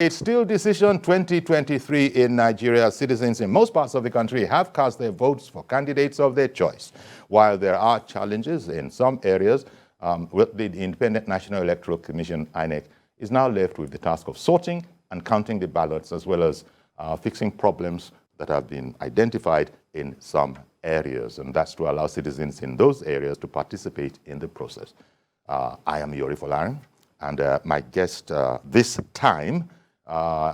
It's still decision 2023 in Nigeria. Citizens in most parts of the country have cast their votes for candidates of their choice. While there are challenges in some areas, the Independent National Electoral Commission, Inec, is now left with the task of sorting and counting the ballots, as well as fixing problems that have been identified in some areas. And that's to allow citizens in those areas to participate in the process. I am Yori Folarin, and my guest this time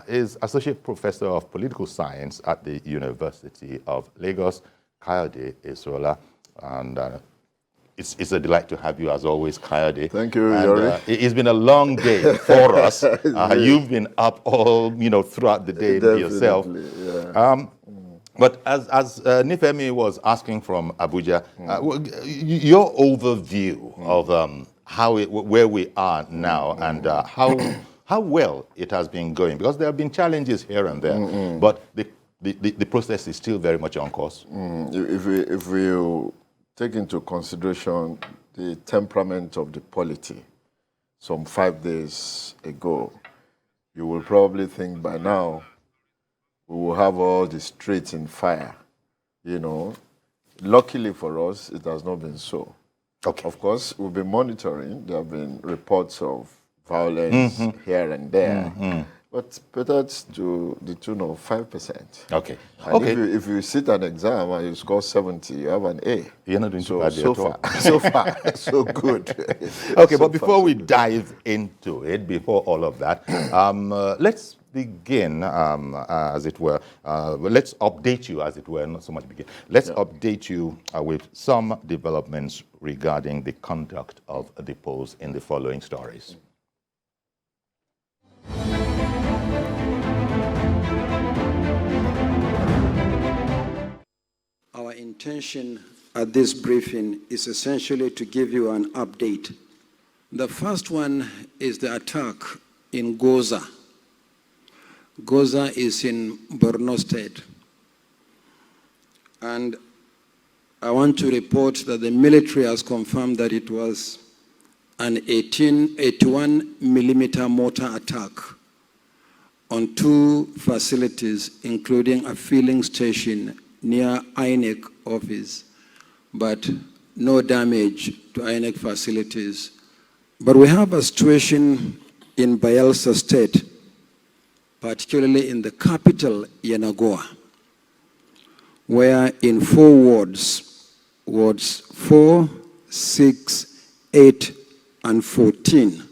is Associate Professor of Political Science at the University of Lagos, Kayode Eesuola. And it's a delight to have you, as always, Kayode. Thank you, Yori. It's been a long day for us. You've been up all, throughout the day yourself. Yeah. But as Nifemi was asking from Abuja, your overview of where we are now and how well it has been going, because there have been challenges here and there, but the process is still very much on course. If we take into consideration the temperament of the polity some 5 days ago, you will probably think by now we will have all the streets in fire. Luckily for us, it has not been so. Okay. Of course, we'll be monitoring. There have been reports of violence here and there, but that's to the tune of 5%. Okay. And if you sit an exam and you score 70, you have an A. You're not doing so far. So far, so good. Okay, but before we dive into it, before all of that, let's begin, as it were. Let's update you, as it were, not so much begin. Let's update you with some developments regarding the conduct of the polls in the following stories. Our intention at this briefing is essentially to give you an update. The first one is the attack in Goza. Goza is in Borno State. And I want to report that the military has confirmed that it was an 81 millimeter mortar attack on 2 facilities, including a filling station near Inec office, but no damage to Inec facilities. But we have a situation in Bayelsa State, particularly in the capital, Enugu, where in 4 wards, wards 4, 6, 8, and 14,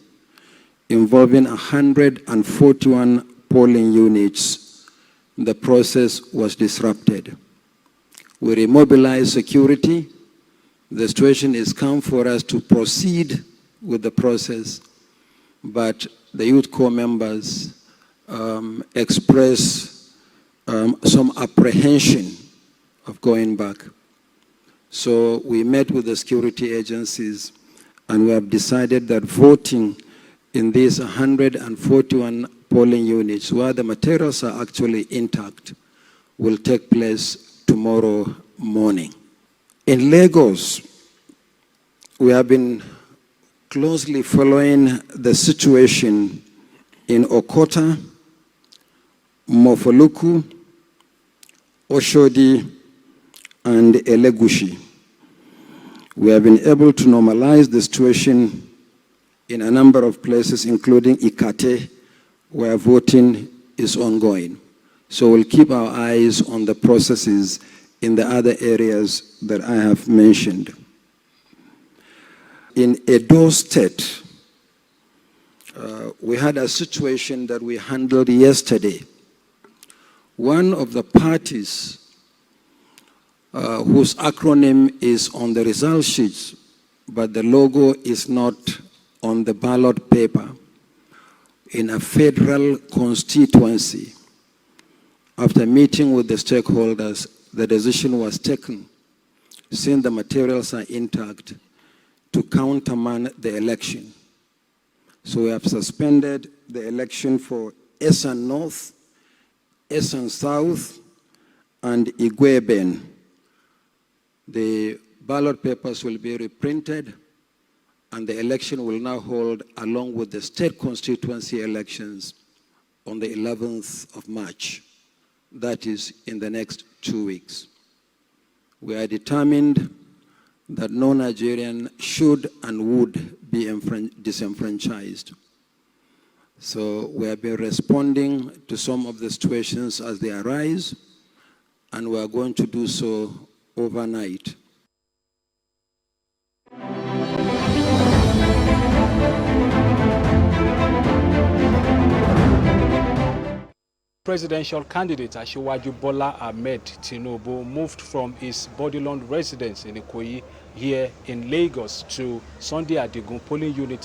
involving 141 polling units, the process was disrupted. We remobilized security. The situation is calm for us to proceed with the process, but the youth corps members express some apprehension of going back. So we met with the security agencies, and we have decided that voting in these 141 polling units, where the materials are actually intact, will take place tomorrow morning. In Lagos, we have been closely following the situation in Okota, Mofoluku, Oshodi, and Elegushi. We have been able to normalize the situation in a number of places, including Ikate, where voting is ongoing. So we'll keep our eyes on the processes in the other areas that I have mentioned. In Edo State, we had a situation that we handled yesterday. One of the parties whose acronym is on the result sheets, but the logo is not on the ballot paper, in a federal constituency, after meeting with the stakeholders, the decision was taken, since the materials are intact, to countermand the election. So we have suspended the election for Esan North, Esan South, and Igweben. The ballot papers will be reprinted, and the election will now hold along with the state constituency elections on the 11th of March, that is in the next 2 weeks. We are determined that no Nigerian should and would be disenfranchised. So we have been responding to some of the situations as they arise, and we are going to do so overnight. Presidential candidate Asiwaju Bola Tinubu moved from his Bodyland residence in Ikoyi here in Lagos to Sunday Adigun polling unit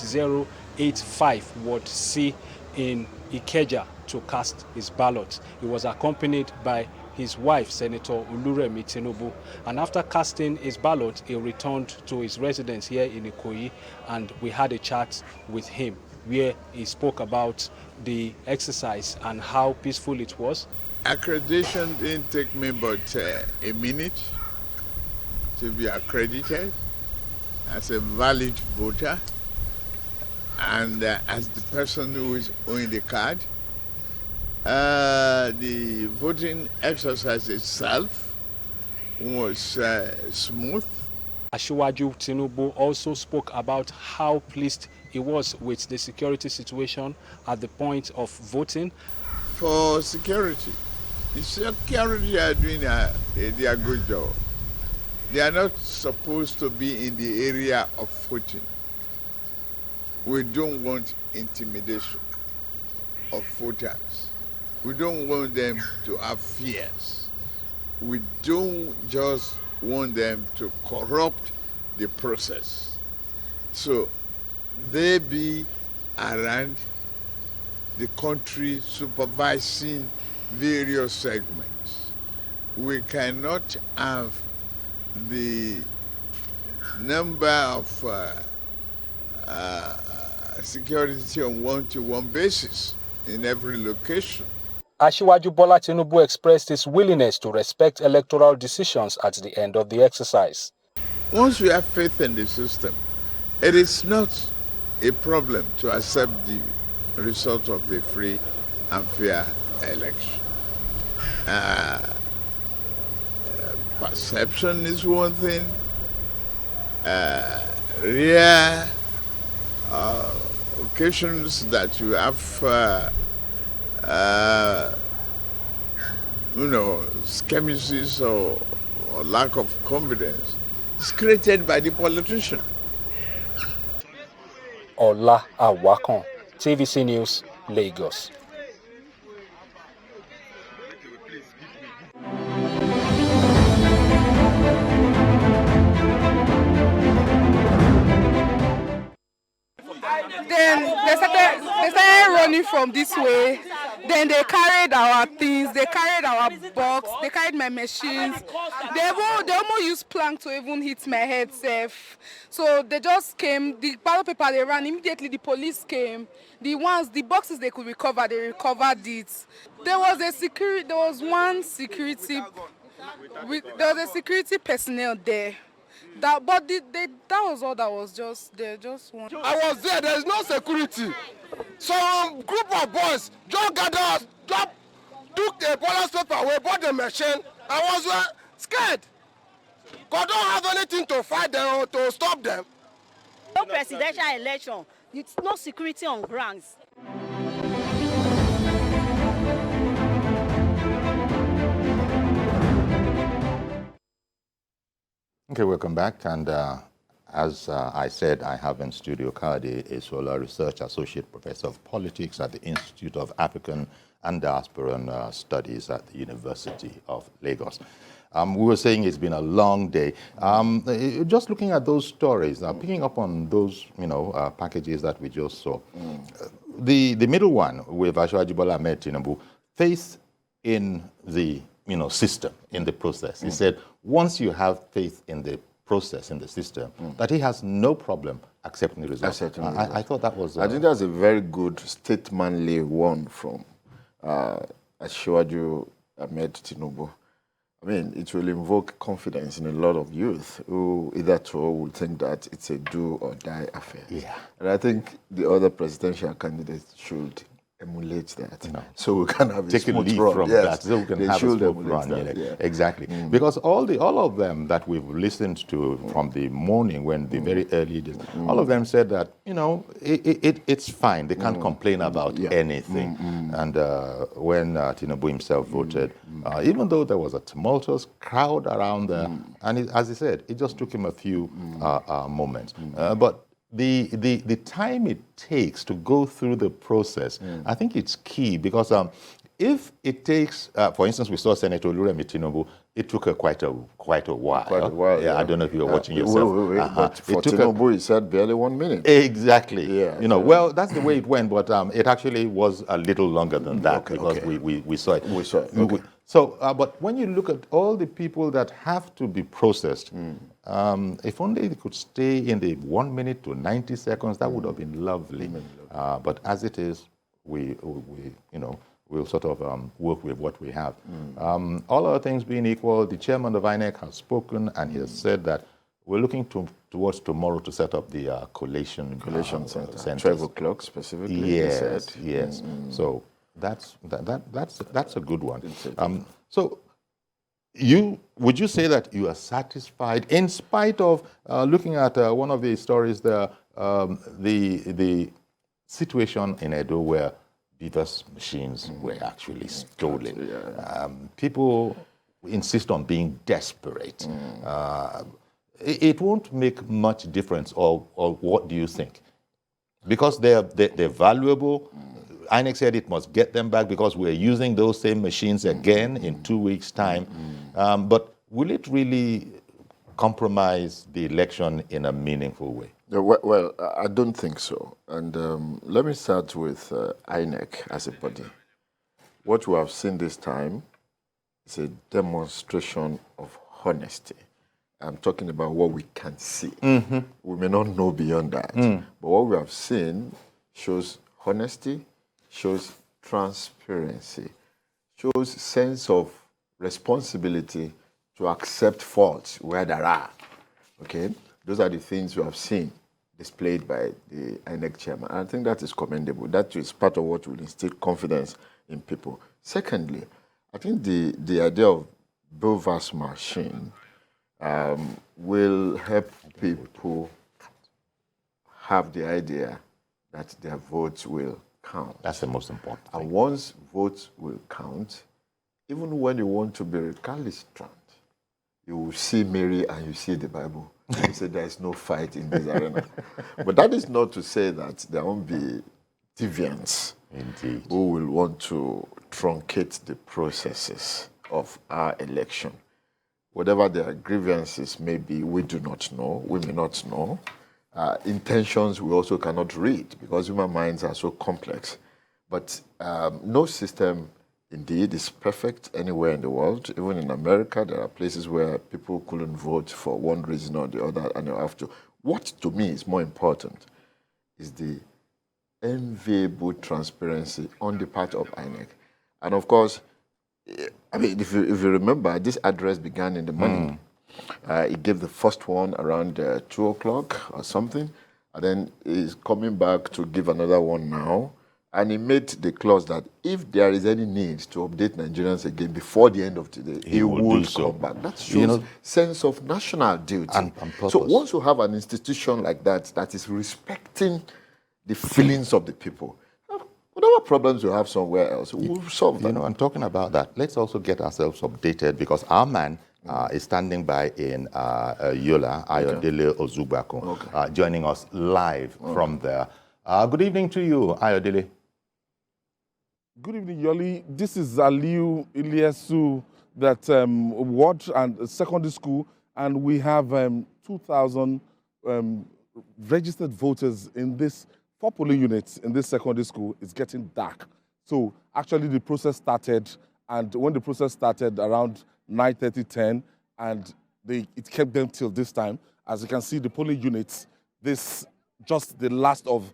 085 Ward C in Ikeja to cast his ballot. He was accompanied by his wife, Senator Oluremi Tinubu, and after casting his ballot, he returned to his residence here in Ikoyi, and we had a chat with him where he spoke about the exercise and how peaceful it was. Accreditation didn't take me but a minute to be accredited as a valid voter and as the person who is owning the card. The voting exercise itself was smooth. Asiwaju Tinubu also spoke about how pleased he was with the security situation at the point of voting. For security, the security are doing their good job. They are not supposed to be in the area of voting. We don't want intimidation of voters. We don't want them to have fears. We don't just want them to corrupt the process. So they be around the country supervising various segments. We cannot have the number of security on one-to-one basis in every location. Asiwaju Bola Tinubu expressed his willingness to respect electoral decisions at the end of the exercise. Once we have faith in the system, it is not a problem to accept the result of a free and fair election. Perception is one thing. Rare occasions that you have skirmishes or lack of confidence is created by the politician. Ola Awakon, TVC News, Lagos. Then they started running from this way. Then they carried our things, they carried our box, they carried my machines. They almost used plank to even hit my head safe. So they just came, the ballot paper they ran, immediately the police came. The boxes they could recover, they recovered it. There was one security personnel there. That was all that was just there, just one. I was there is no security. Some group of boys just gathered, just took the ballot paper away, bought the machine. I was scared. God don't have anything to fight them or to stop them. No presidential election, it's no security on grounds. Okay, welcome back. And as I said, I have in studio Kayode Eesuola, Research Associate Professor of Politics at the Institute of African and Diasporan Studies at the University of Lagos. We were saying it's been a long day. Just looking at those stories, picking up on those, packages that we just saw. The middle one with Asiwaju Bola Tinubu, faith in the system, in the process. He said, once you have faith in the process, in the system, that he has no problem accepting the results. I thought that was... I think that's a very good statesmanly one from Asiwaju Tinubu. I mean, it will invoke confidence in a lot of youth who either will think that it's a do or die affair. Yeah. And I think the other presidential candidates should emulate that. No. So we can have Take a smooth lead run. from Yes. that, so we can They have a should smooth emulate run. that, yeah. Exactly. Because all of them that we've listened to from the morning, when the very early days, all of them said that, you know, it's fine. They can't complain about anything. And when Tinubu himself voted, even though there was a tumultuous crowd around there, and as he said, it just took him a few moments. But the time it takes to go through the process, I think it's key, because if it takes, for instance, we saw Senator Oluremi Tinubu, it took quite a while. Quite a while, yeah. I don't know if you were watching yourself. But for Tinubu, he said barely 1 minute. Exactly. Yeah. You know, well, that's the way it went, but it actually was a little longer than that, because we saw it. We saw it. Okay. So, but when you look at all the people that have to be processed, if only they could stay in the 1 minute to 90 seconds, that would have been lovely. But as it is, we'll sort of work with what we have. All other things being equal, the chairman of Inec has spoken, and he has said that we're looking towards tomorrow to set up the collation center. 12 o'clock specifically. Yes. So that's a good one. So would you say that you are satisfied, in spite of looking at one of the stories, the situation in Edo where beavers machines were actually stolen? People insist on being desperate. It won't make much difference, or what do you think? Because they're valuable. INEC said it must get them back because we're using those same machines again in 2 weeks' time. But will it really compromise the election in a meaningful way? Well, I don't think so. And let me start with INEC as a body. What we have seen this time is a demonstration of honesty. I'm talking about what we can see. We may not know beyond that. But what we have seen shows honesty, shows transparency, shows sense of responsibility to accept faults where there are. Okay? Those are the things we have seen displayed by the INEC chairman. I think that is commendable. That is part of what will instill confidence in people. Secondly, I think the idea of Bovas machine will help people have the idea that their votes will count. That's the most important thing. And once votes will count, even when you want to be recalcitrant, you will see Mary and you see the Bible. You say there is no fight in this arena. But that is not to say that there won't be deviants who will want to truncate the processes of our election. Whatever their grievances may be, we do not know. We may not know. Intentions we also cannot read because human minds are so complex. But no system indeed is perfect anywhere in the world. Even in America, there are places where people couldn't vote for one reason or the other, and you have to. What to me is more important is the enviable transparency on the part of INEC. And of course, I mean, if you remember, this address began in the morning. He gave the first one around 2 o'clock or something, and then he's coming back to give another one now. And he made the clause that if there is any need to update Nigerians again before the end of today, he will come back. That shows sense of national duty. And so once you have an institution like that, that is respecting the feelings of the people, whatever problems you have somewhere else, we'll solve them. And talking about that, let's also get ourselves updated, because our man is standing by in Yola, Ayodele Ozugbakun, joining us live from there. Good evening to you, Ayodele. Good evening, Yoli. This is Aliu Iliesu, that ward and secondary school, and we have 2,000 registered voters in this 4 polling units in this secondary school. It's getting dark. So actually the process started, and when the process started around 9:30, 10, and it kept them till this time. As you can see, the polling units, this just the last of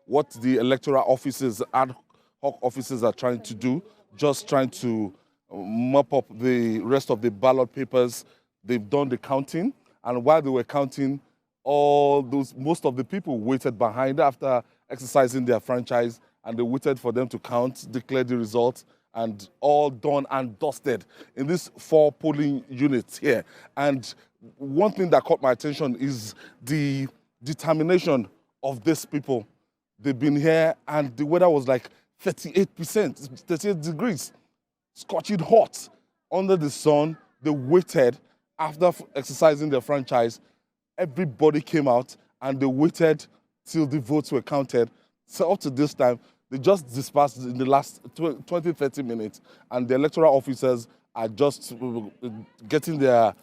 what the electoral offices, ad hoc offices are trying to do, just trying to mop up the rest of the ballot papers. They've done the counting, and while they were counting, most of the people waited behind after exercising their franchise, and they waited for them to count, declare the results, and all done and dusted in these 4 polling units here. And one thing that caught my attention is the determination of these people. They've been here, and the weather was like 38%, 38 degrees, scorching hot under the sun. They waited after exercising their franchise. Everybody came out and they waited till the votes were counted. So up to this time, they just dispersed in the last 20, 30 minutes, and the electoral officers are just getting their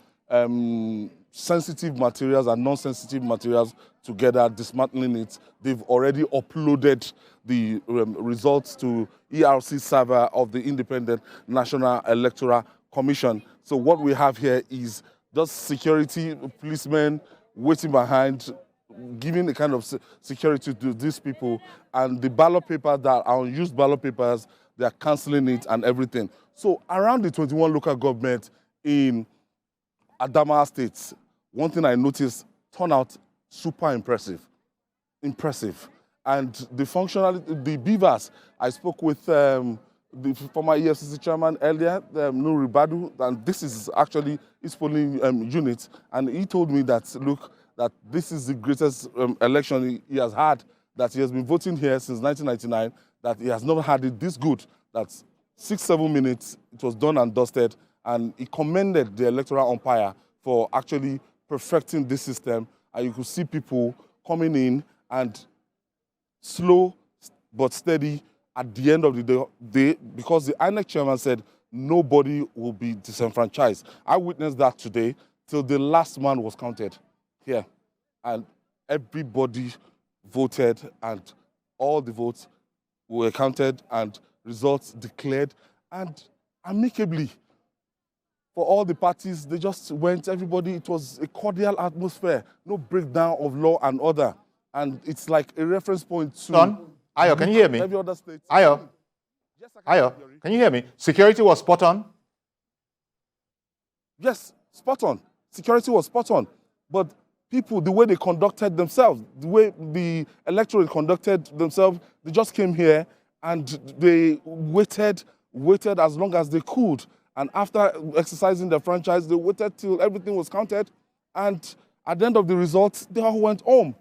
sensitive materials and non-sensitive materials together, dismantling it. They've already uploaded the results to ERC server of the Independent National Electoral Commission. So what we have here is just security policemen waiting behind, giving the kind of security to these people, and the ballot papers that are unused ballot papers, they are cancelling it and everything. So around the 21 local government in Adamawa State, one thing I noticed, turnout super impressive. And the functionality, the beavers, I spoke with the former EFCC chairman earlier, Nuri Badu, and this is actually his polling unit, and he told me that, look, that this is the greatest election he has had, that he has been voting here since 1999, that he has never had it this good, that 6-7 minutes, it was done and dusted, and he commended the electoral umpire for actually perfecting this system, and you could see people coming in and slow but steady at the end of the day, because the Inec chairman said nobody will be disenfranchised. I witnessed that today till the last man was counted here, and everybody voted, and all the votes were counted and results declared, and amicably for all the parties, they just went, everybody, it was a cordial atmosphere, no breakdown of law and order, and it's like a reference point to... Son, Ayo, can you hear me? Every other state. Ayo, Yes, I Ayo, can you hear me? Security was spot on? Yes, spot on. Security was spot on. But people, the way they conducted themselves, the way the electorate conducted themselves, they just came here and they waited as long as they could. And after exercising their franchise, they waited till everything was counted. And at the end of the results, they all went home.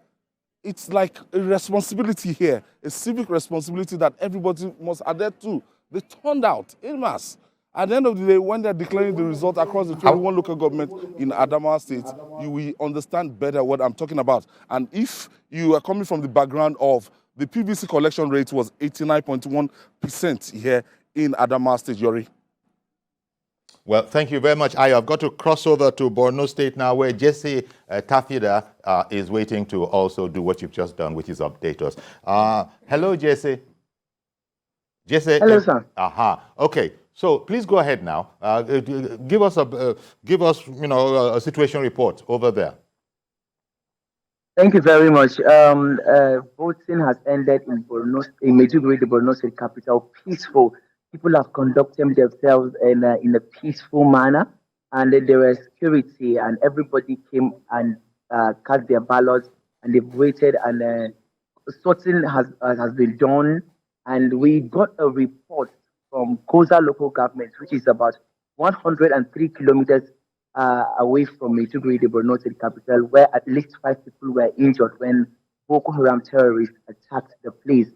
It's like a responsibility here, a civic responsibility that everybody must adhere to. They turned out en masse. At the end of the day, when they're declaring the result across the 21 local government in Adamawa State, you will understand better what I'm talking about. And if you are coming from the background of the PVC collection rate was 89.1% here in Adamawa State, Yori. Well, thank you very much, Ayo. I've got to cross over to Borno State now, where Jesse Tafida is waiting to also do what you've just done, which is update us. Hello, Jesse. Jesse. Hello, sir. Okay. So please go ahead now. Give us a situation report over there. Thank you very much. Voting has ended in Borno, in Maiduguri, the Borno State capital, peaceful. People have conducted themselves in a peaceful manner, and there was security, and everybody came and cast their ballots, and they've waited, and sorting has been done, and we got a report from Koza local government, which is about 103 kilometers away from Maiduguri, the Borno State capital, where at least 5 people were injured when Boko Haram terrorists attacked the place.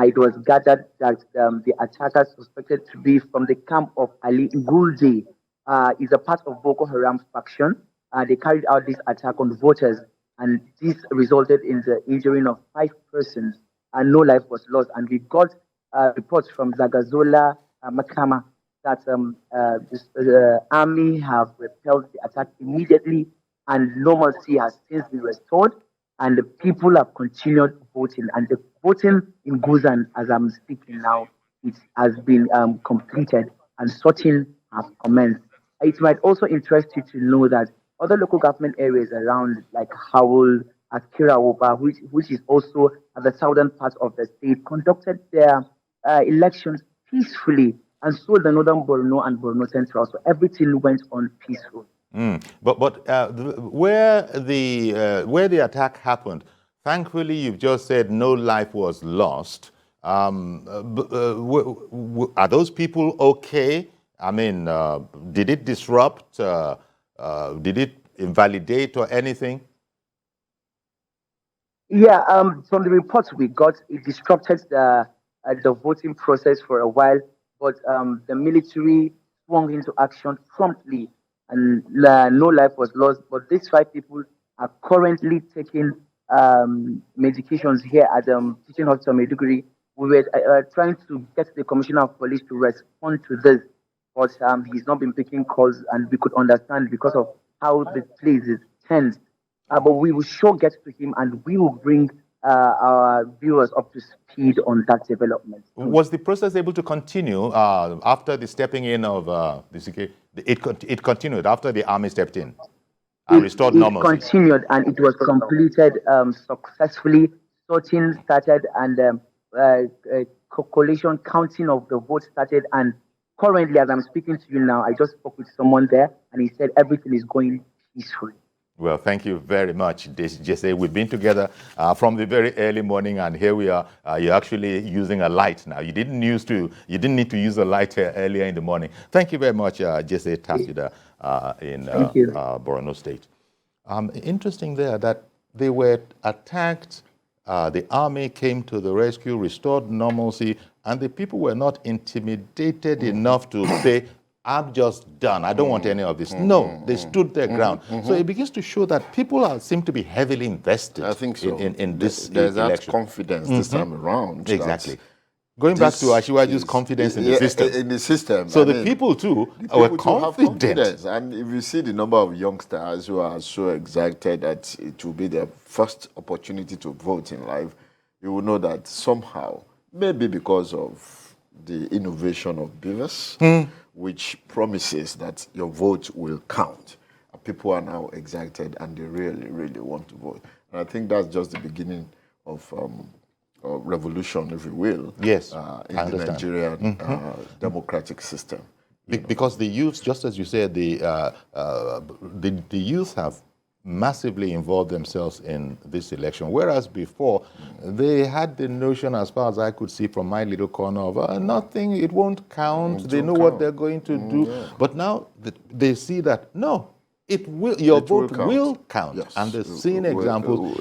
It was gathered that the attackers suspected to be from the camp of Ali Gulde, is a part of Boko Haram faction. They carried out this attack on voters, and this resulted in the injury of 5 persons, and no life was lost. And we got reports from Zagazola Makama that the army have repelled the attack immediately, and normalcy has since been restored, and the people have continued voting. And the voting in Guzan, as I'm speaking now, it has been completed, and sorting has commenced. It might also interest you to know that other local government areas around, like Howell, at Kirawoba, which is also at the southern part of the state, conducted their elections peacefully, and so the northern Borno and Borno Central. So everything went on peaceful. But where the attack happened, thankfully you've just said no life was lost. Are those people okay? I mean, did it disrupt? Did it invalidate or anything? Yeah, from the reports we got, it disrupted the voting process for a while, but the military swung into action promptly, and no life was lost. But these 5 people are currently taking medications here at the teaching hospital Maiduguri. We were trying to get the commissioner of police to respond to this, but he's not been picking calls, and we could understand because of how the place is tense. But we will sure get to him, and we will bring our viewers up to speed on that development. Was the process able to continue after the stepping in of the security? It continued after the army stepped in and restored normalcy? It continued, and it was completed successfully. Sorting started, and collation counting of the votes started. And currently, as I'm speaking to you now, I just spoke with someone there, and he said everything is going peacefully. Well, thank you very much, Jesse. We've been together from the very early morning, and here we are. You're actually using a light now. You didn't need to use a light earlier in the morning. Thank you very much, Jesse Tasida in Borno State. Interesting there that they were attacked. The army came to the rescue, restored normalcy, and the people were not intimidated enough to say, I'm just done. I don't want any of this. No, they stood their ground. So it begins to show that people seem to be heavily invested. I think so. in this There's election. that confidence this time around. Exactly. Going back to Ashiwaju's confidence in the system. In the system. So the people too were confident. And if you see the number of youngsters who are so excited that it will be their first opportunity to vote in life, you will know that somehow, maybe because of the innovation of Beavers, which promises that your vote will count. People are now excited and they really, really want to vote. And I think that's just the beginning of revolution, if you will, yes, in the Nigerian democratic system. Because the youth, just as you said, the youth have massively involved themselves in this election, whereas before they had the notion, as far as I could see from my little corner, of nothing, it won't count, they know what they're going to do. Yeah. But now they see that, no, your vote will count. Yes. And they've seen examples,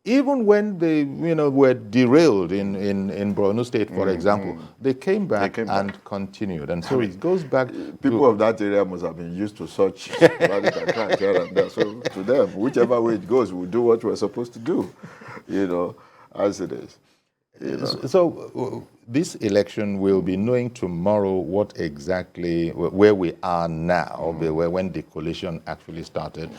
even when they were derailed in Borno State, for example, they came back and continued. And so it goes back people of that area must have been used to such radical attacks here and there. So to them, whichever way it goes, we'll do what we're supposed to do, as it is. So this election, will be knowing tomorrow what exactly, where we are now, when the coalition actually started,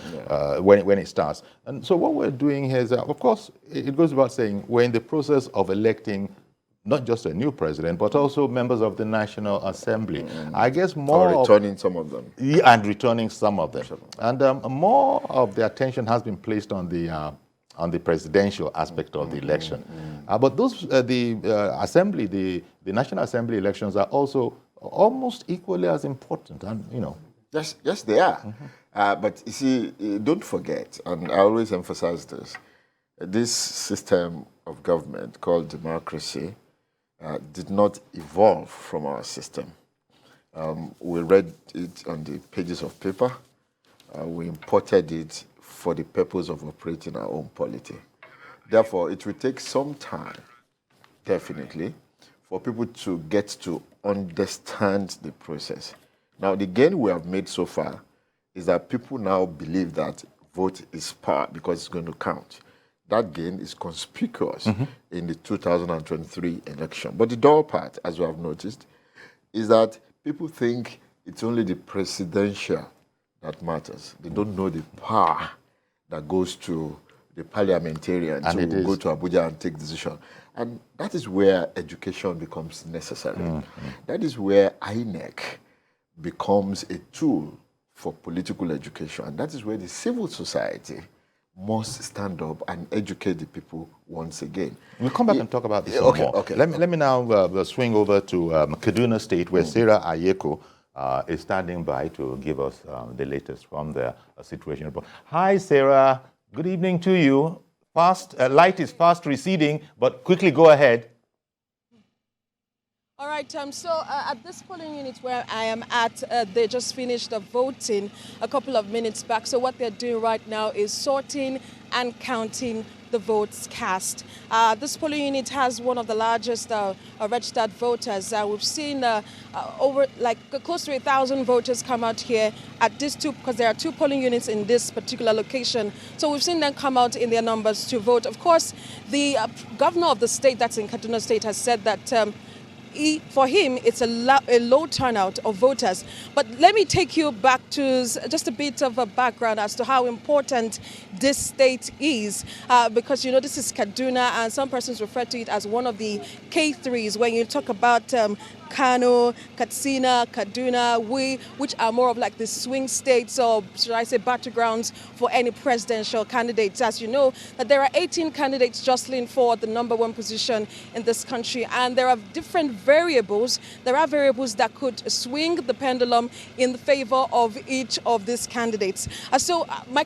when it starts. And so what we're doing here is, of course, it goes without saying, we're in the process of electing not just a new president, but also members of the National Assembly. I guess more returning some of them. Yeah, and returning some of them. And more of the attention has been placed on the presidential aspect of the election. But those, the National Assembly elections are also almost equally as important, and Yes, they are. But you see, don't forget, and I always emphasize this system of government called democracy did not evolve from our system. We read it on the pages of paper. We imported it for the purpose of operating our own polity. Therefore, it will take some time, definitely, for people to get to understand the process. Now, the gain we have made so far is that people now believe that vote is power because it's going to count. That gain is conspicuous in the 2023 election. But the dull part, as we have noticed, is that people think it's only the presidential that matters. They don't know the power that goes to the parliamentarians who will go to Abuja and take decision. And that is where education becomes necessary. That is where Inec becomes a tool for political education. And that is where the civil society must stand up and educate the people once again. We'll come back and talk about this some more. Okay. Let me now swing over to Kaduna State, where Sarah Ayeko is standing by to give us the latest from the situation report. Hi, Sarah. Good evening to you. Light is fast receding, but quickly go ahead. All right, so at this polling unit where I am at, they just finished the voting a couple of minutes back. So what they're doing right now is sorting and counting the votes cast. This polling unit has one of the largest registered voters. We've seen over close to 1,000 voters come out here at these two, because there are two polling units in this particular location. So we've seen them come out in their numbers to vote. Of course, the governor of the state, that's in Kaduna State, has said that for him, it's a low turnout of voters. But let me take you back to just a bit of a background as to how important this state is. Because, you know, this is Kaduna, and some persons refer to it as one of the K3s when you talk about Kano, Katsina, Kaduna, which are more of like the swing states, or should I say battlegrounds for any presidential candidates. As you know, that there are 18 candidates jostling for the #1 position in this country, and there are different variables. There are variables that could swing the pendulum in the favor of each of these candidates. So our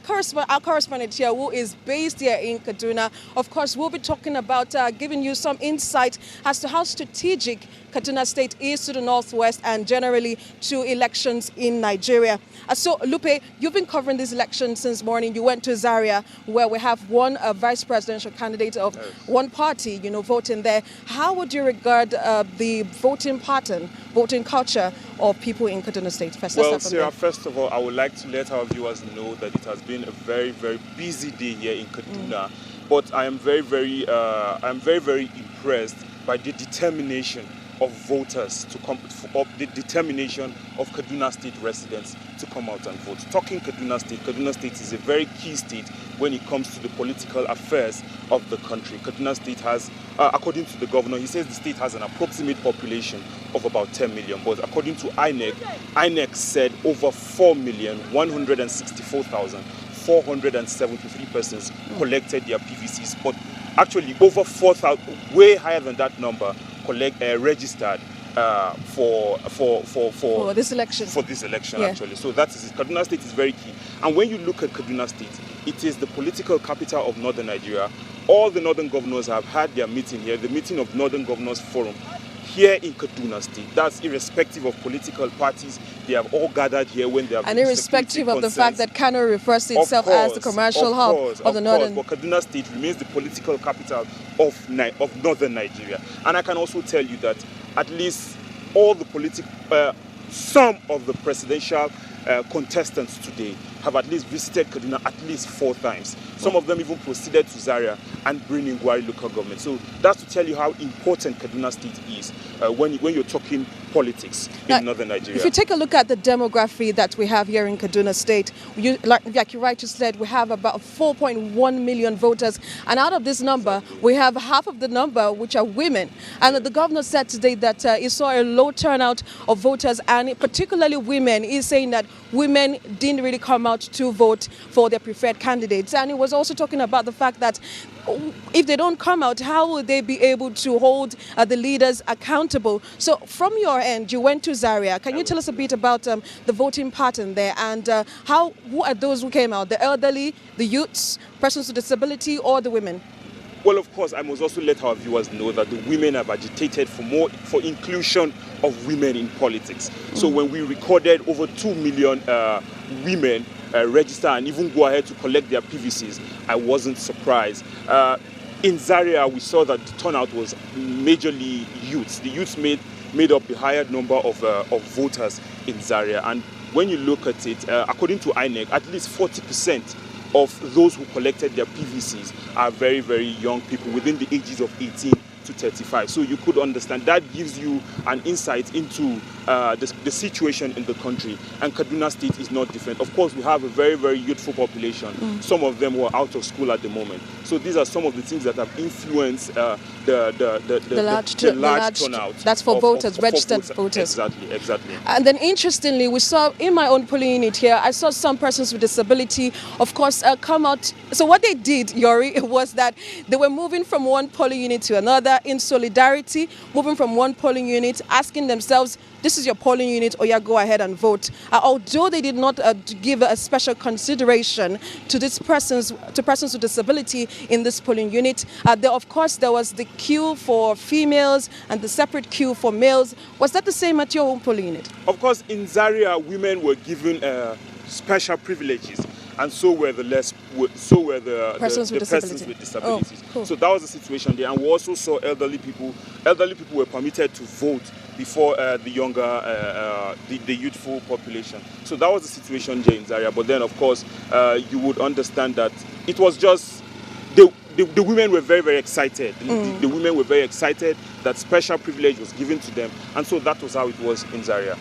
correspondent here, who is based here in Kaduna, of course, will be talking about giving you some insight as to how strategic Kaduna State is to the northwest and generally to elections in Nigeria. So, Lupe, you've been covering this election since morning. You went to Zaria, where we have one vice presidential candidate of one party, you know, voting there. How would you regard the voting pattern, voting culture of people in Kaduna State? Well, Sarah, first of all, I would like to let our viewers know that it has been a very, very busy day here in Kaduna. But I am very, very impressed by the determination of voters to come, the determination of Kaduna State residents to come out and vote. Talking Kaduna State is a very key state when it comes to the political affairs of the country. Kaduna State has, according to the governor, he says the state has an approximate population of about 10 million. But according to INEC said over 4,164,473 persons collected their PVCs. But actually over 4,000, way higher than that number, registered for this election. Actually. So that is it. Kaduna State is very key. And when you look at Kaduna State, it is the political capital of northern Nigeria. All the northern governors have had their meeting here, the meeting of Northern Governors Forum, here in Kaduna State. That's irrespective of political parties. They have all gathered here when they have. And irrespective of the fact that Kano refers to itself as the commercial hub of the northern. But Kaduna State remains the political capital of northern Nigeria. And I can also tell you that at least all the some of the presidential contestants today have at least visited Kaduna at least 4 times. Some of them even proceeded to Zaria and Birnin Gwari local government. So that's to tell you how important Kaduna State is when you're talking politics in northern Nigeria. If you take a look at the demography that we have here in Kaduna State, like you rightly said, we have about 4.1 million voters. And out of this number, we have half of the number which are women. And the governor said today that he saw a low turnout of voters, and particularly women. He's saying that women didn't really come out to vote for their preferred candidates. And he was also talking about the fact that if they don't come out, how will they be able to hold the leaders accountable? So from your end, you went to Zaria. Can you tell us a bit about the voting pattern there, and who are those who came out? The elderly, the youths, persons with disability, or the women? Well, of course, I must also let our viewers know that the women have agitated for inclusion of women in politics. So when we recorded over 2 million women register and even go ahead to collect their PVCs, I wasn't surprised. In Zaria, we saw that the turnout was majorly youths. The youths made up the higher number of voters in Zaria. And when you look at it, according to INEC, at least 40% of those who collected their PVCs are very, very young people within the ages of 18 to 35. So you could understand that gives you an insight into the situation in the country. And Kaduna State is not different. Of course, we have a very, very youthful population. Some of them who are out of school at the moment. So these are some of the things that have influenced the large turnout. That's for voters, registered voters. Exactly. And then interestingly, we saw in my own polling unit here, I saw some persons with disability, of course, come out. So what they did, Yori, was that they were moving from one polling unit to another in solidarity, moving from one polling unit, asking themselves, this this is your polling unit, or yeah, go ahead and vote. Although they did not give a special consideration to persons with disability in this polling unit, of course there was the queue for females and the separate queue for males. Was that the same at your own polling unit? Of course, in Zaria, women were given special privileges, and so were the persons with disabilities. Oh, cool. So that was the situation there, and we also saw elderly people. Elderly people were permitted to vote before the younger, the youthful population. So that was the situation there in Zaria. But then, of course, you would understand that it was just the women were very, very excited. The women were very excited that special privilege was given to them, and so that was how it was in Zaria.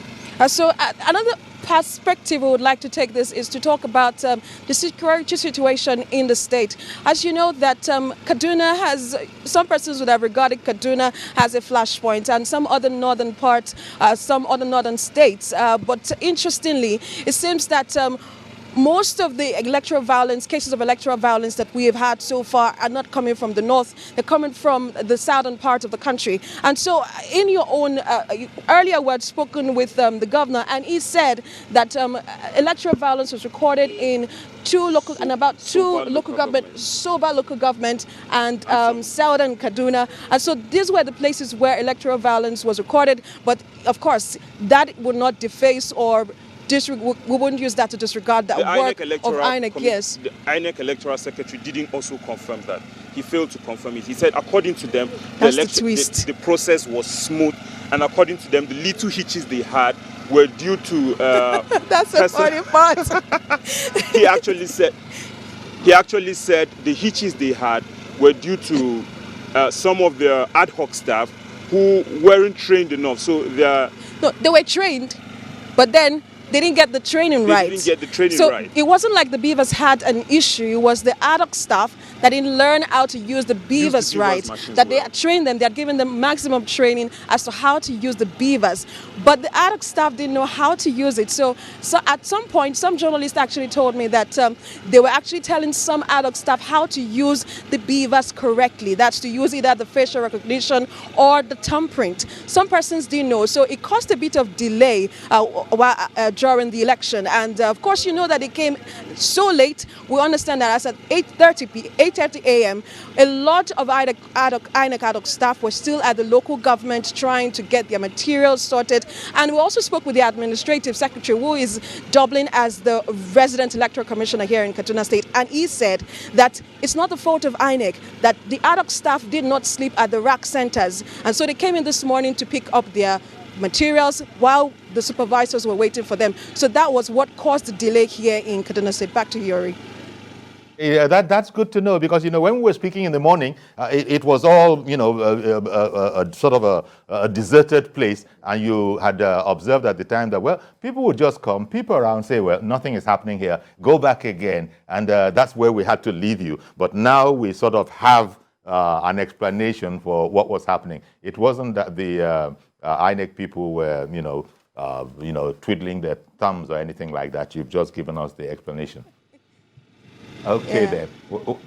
So another perspective we would like to take this is to talk about the security situation in the state. As you know that Kaduna has, some persons would have regarded Kaduna as a flashpoint, and some other northern parts, some other northern states. But interestingly, it seems that most of the cases of electoral violence that we have had so far are not coming from the north, they're coming from the southern part of the country. And so in your own, earlier we had spoken with the governor, and he said that electoral violence was recorded in Soba local government and southern Kaduna. And so these were the places where electoral violence was recorded. But of course, that would not deface or we wouldn't use that to disregard the work of INEC, yes. The INEC Electoral Secretary didn't also confirm that. He failed to confirm it. He said, according to them, the process was smooth, and according to them, the little hitches they had were due to... That's a funny part. He actually said the hitches they had were due to some of their ad hoc staff who weren't trained enough. So they were trained, but then they didn't get the training right. So it wasn't like the beavers had an issue. It was the ad hoc staff that didn't learn how to use the beavers right. That they had trained them. They had given them maximum training as to how to use the beavers. But the ad hoc staff didn't know how to use it. So at some point, some journalists actually told me that they were actually telling some ad hoc staff how to use the beavers correctly. That's to use either the facial recognition or the thumbprint. Some persons didn't know. So it caused a bit of delay during the election. And of course, you know that it came so late. We understand that as at 8:30 a.m., a lot of INEC ad hoc staff were still at the local government trying to get their materials sorted. And we also spoke with the administrative secretary, who is doubling as the resident electoral commissioner here in Kaduna State. And he said that it's not the fault of INEC, that the ad hoc staff did not sleep at the rack centers. And so they came in this morning to pick up their materials while the supervisors were waiting for them. So that was what caused the delay here in Kaduna State. Back to Yori. Yeah, that's good to know, because, when we were speaking in the morning, it was all, a sort of a deserted place, and you had observed at the time that, well, people would just come, people around say, well, nothing is happening here, go back again, and that's where we had to leave you. But now we sort of have an explanation for what was happening. It wasn't that the INEC people were, twiddling their thumbs or anything like that. You've just given us the explanation. Okay, then.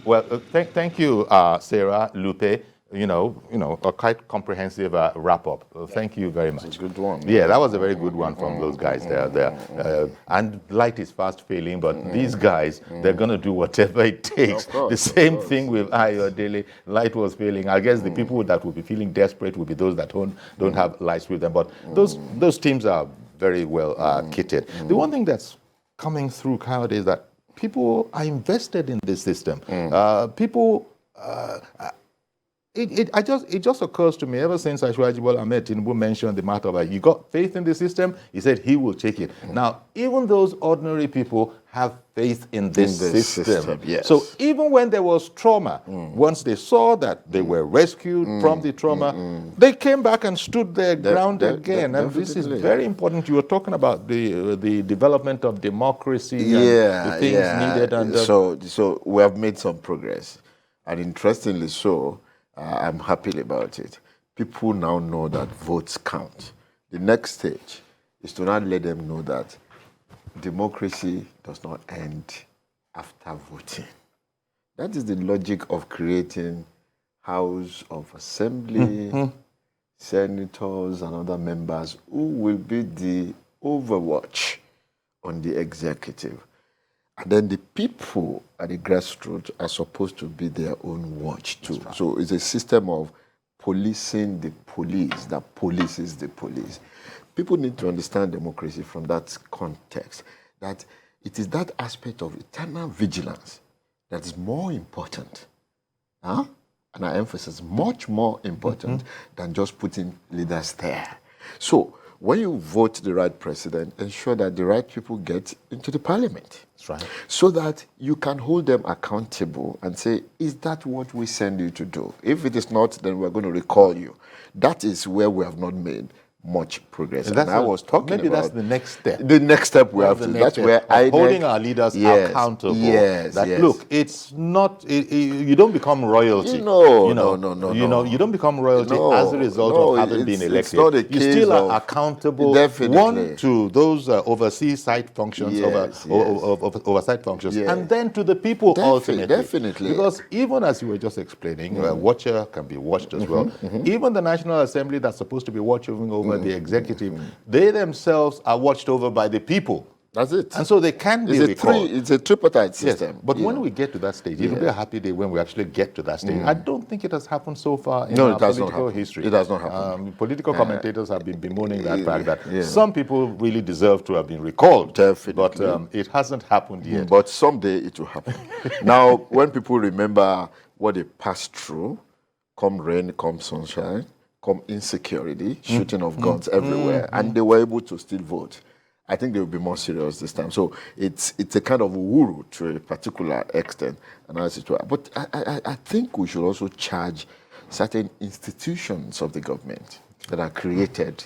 Well, thank you, Sarah, Lupe. A quite comprehensive wrap-up. Thank you very much. It's a good one. Yeah, that was a very good one from those guys there. And light is fast failing, but these guys, they're going to do whatever it takes. The same thing with Ayodele. Light was failing. I guess the people that will be feeling desperate will be those that don't have lights with them. But those teams are very well kitted. The one thing that's coming through, Kayode, is that people are invested in this system. It just occurs to me, ever since Bola Tinubu mentioned the matter of you got faith in the system, he said he will take it. Now, even those ordinary people have faith in this system. Yes. So even when there was trauma, once they saw that they were rescued from the trauma, they came back and stood their ground again. And this is very important. You were talking about the development of democracy and the things needed. And so we have made some progress. And interestingly so, I'm happy about it. People now know that votes count. The next stage is to not let them know that democracy does not end after voting. That is the logic of creating House of Assembly, senators and other members who will be the overwatch on the executive. And then the people at the grassroots are supposed to be their own watch too. Right. So it's a system of policing the police that polices the police. People need to understand democracy from that context, that it is that aspect of eternal vigilance that is more important. Huh? And I emphasize, much more important than just putting leaders there. So when you vote the right president, ensure that the right people get into the parliament. That's right. So that you can hold them accountable and say, is that what we send you to do? If it is not, then we're going to recall you. That is where we have not made much progress. And I was talking maybe about that's the next step. The next step we have to. That's where Inec, holding our leaders accountable. Look, it's not. You don't become royalty. No. You don't become royalty as a result of having been elected. It's not a case you still are accountable. Definitely. One, to those overseas site functions, oversight functions, and then to the people ultimately. Definitely. Because even as you were just explaining, a watcher can be watched as well. Even the National Assembly that's supposed to be watching over the executive, they themselves are watched over by the people. That's it. And so they can be recalled. It's a tripartite system. Yes. But when we get to that stage, it'll be a happy day when we actually get to that stage. I don't think it has happened so far in our political history. It has not happened. Political commentators have been bemoaning that fact that some people really deserve to have been recalled. Definitely. But it hasn't happened yet. But someday it will happen. Now, when people remember what they passed through, come rain, come sunshine, come insecurity, shooting of guns everywhere, and they were able to still vote, I think they will be more serious this time. So it's a kind of wuru to a particular extent. But I think we should also charge certain institutions of the government that are created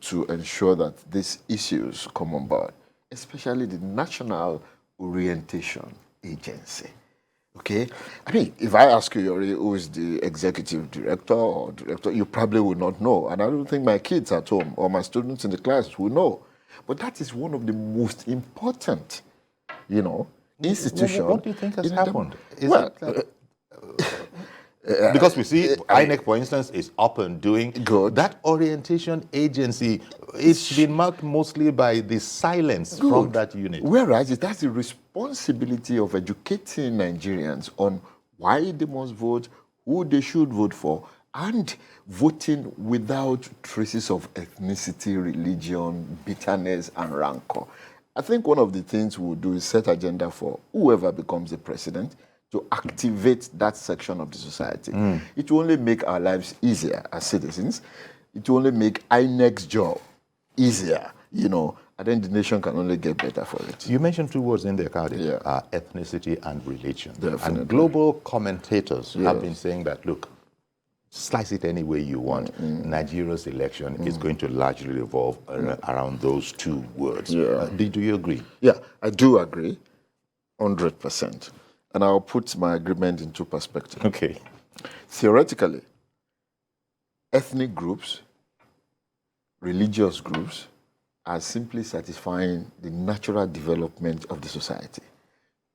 to ensure that these issues come on board, especially the National Orientation Agency. Okay? I mean, if I ask you, Yori, who is the executive director or director, you probably will not know. And I don't think my kids at home or my students in the class will know. But that is one of the most important, institutions. What do you think has happened? Because we see INEC, for instance, is up and doing. Good. That orientation agency, it's been marked mostly by the silence from that unit. Whereas it has the responsibility of educating Nigerians on why they must vote, who they should vote for, and voting without traces of ethnicity, religion, bitterness, and rancor. I think one of the things we'll do is set agenda for whoever becomes the president to activate that section of the society. It will only make our lives easier as citizens. It will only make INEC's job easier, and then the nation can only get better for it. You mentioned two words in there, Kayode, ethnicity and religion. Definitely. And global commentators have been saying that, look, slice it any way you want. Nigeria's election is going to largely revolve around those two words. Do you agree? Yeah, I do agree, 100%. And I'll put my agreement into perspective. Okay. Theoretically, ethnic groups, religious groups, are simply satisfying the natural development of the society.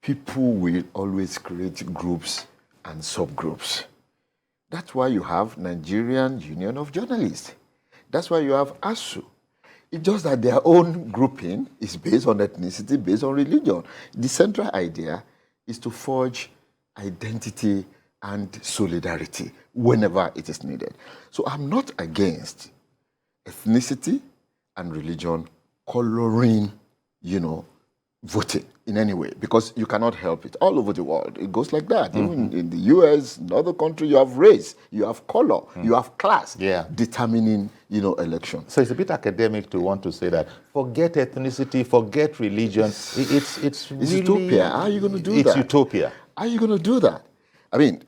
People will always create groups and subgroups. That's why you have Nigerian Union of Journalists. That's why you have ASU. It's just that their own grouping is based on ethnicity, based on religion. The central idea is to forge identity and solidarity whenever it is needed. So I'm not against ethnicity and religion coloring, voting in any way, because you cannot help it. All over the world, it goes like that. Even in the US, in other countries, you have race, you have color, you have class determining, elections. So it's a bit academic to want to say that forget ethnicity, forget religion. It's really utopia. How are you going to do that? It's utopia. How are you going to do that? I mean,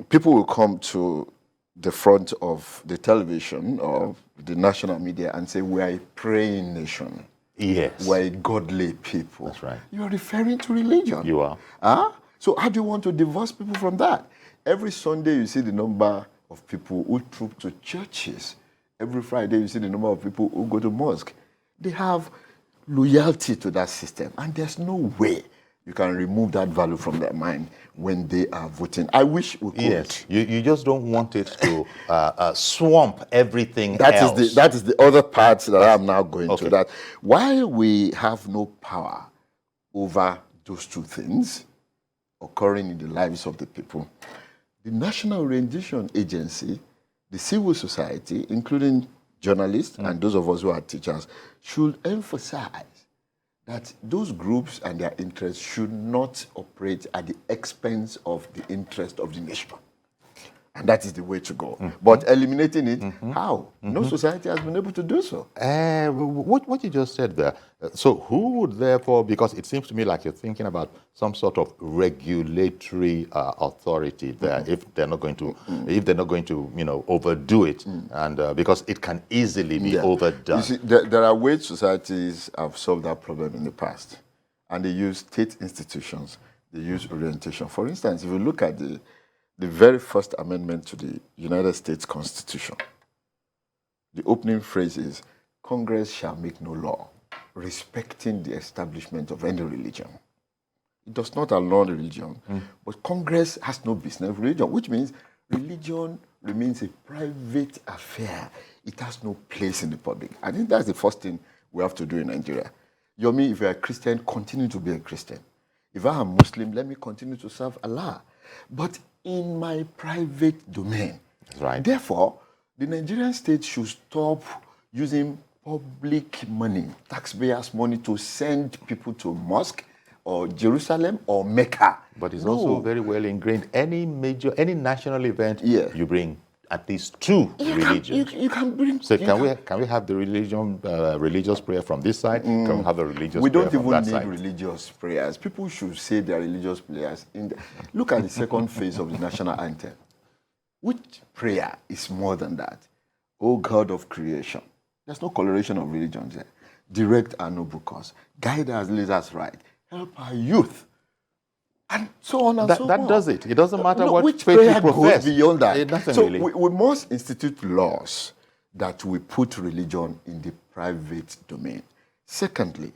people will come to the front of the television or the national media and say, we are a praying nation. Yes. We're a godly people. That's right. You're referring to religion. You are. So how do you want to divorce people from that? Every Sunday you see the number of people who troop to churches. Every Friday you see the number of people who go to mosque. They have loyalty to that system. And there's no way you can remove that value from their mind when they are voting. I wish we could. Yes, you just don't want it to swamp everything else. That is the other part that I'm now going to. That while we have no power over those two things occurring in the lives of the people, the National Orientation Agency, the civil society, including journalists and those of us who are teachers, should emphasize that those groups and their interests should not operate at the expense of the interest of the nation. And that is the way to go. But eliminating it, how? No society has been able to do so. What you just said there, so who would therefore, because it seems to me like you're thinking about some sort of regulatory authority there, if they're not going to, overdo it, and because it can easily be overdone. You see, there are ways societies have solved that problem in the past, and they use state institutions, they use orientation. For instance, if you look at the very first amendment to the United States Constitution, the opening phrase is, Congress shall make no law respecting the establishment of any religion. It does not allow religion, but Congress has no business with religion, which means religion remains a private affair. It has no place in the public. I think that's the first thing we have to do in Nigeria. Yomi, if you're a Christian, continue to be a Christian. If I'm a Muslim, let me continue to serve Allah. But in my private domain. That's right. Therefore, the Nigerian state should stop using public money, taxpayers' money, to send people to mosque or Jerusalem or Mecca. But it's also very well ingrained. Any national event, you bring at least two religions. You can bring. So can we have the religious prayer from this side? Can we have a religious we prayer don't from even that need side? religious prayers. People should say their religious prayers. Look at the second phase of the national anthem. Which prayer is more than that? O God of creation. There's no coloration of religions there. Direct our noble cause. Guide us, lead us right. Help our youth. And so on and so on. That does it. It doesn't matter what which faith prayer you profess. goes beyond that. Nothing so really. we must institute laws that will put religion in the private domain. Secondly,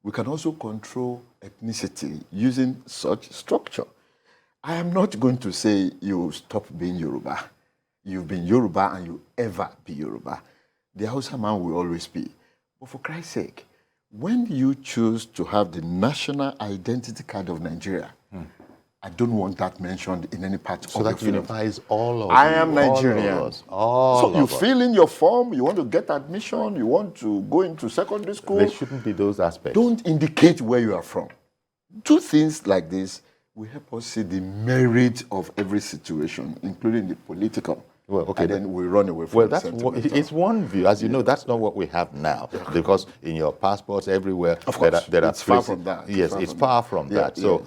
we can also control ethnicity using such structure. I am not going to say you stop being Yoruba. You've been Yoruba and you ever be Yoruba. The Hausa man will always be. But for Christ's sake, when you choose to have the national identity card of Nigeria, I don't want that mentioned in any part of so that the film. unifies all of I you, am Nigerian. All of us, all so of you us. fill in your form, you want to get admission, you want to go into secondary school. There shouldn't be those aspects. Don't indicate where you are from. Do things like this will help us see the merit of every situation, including the political. Well, okay, and then we run away from that's it's one view. As you know, that's not what we have now. Because in your passports everywhere, of course, there are it's far from that. Yes, it's far from that. So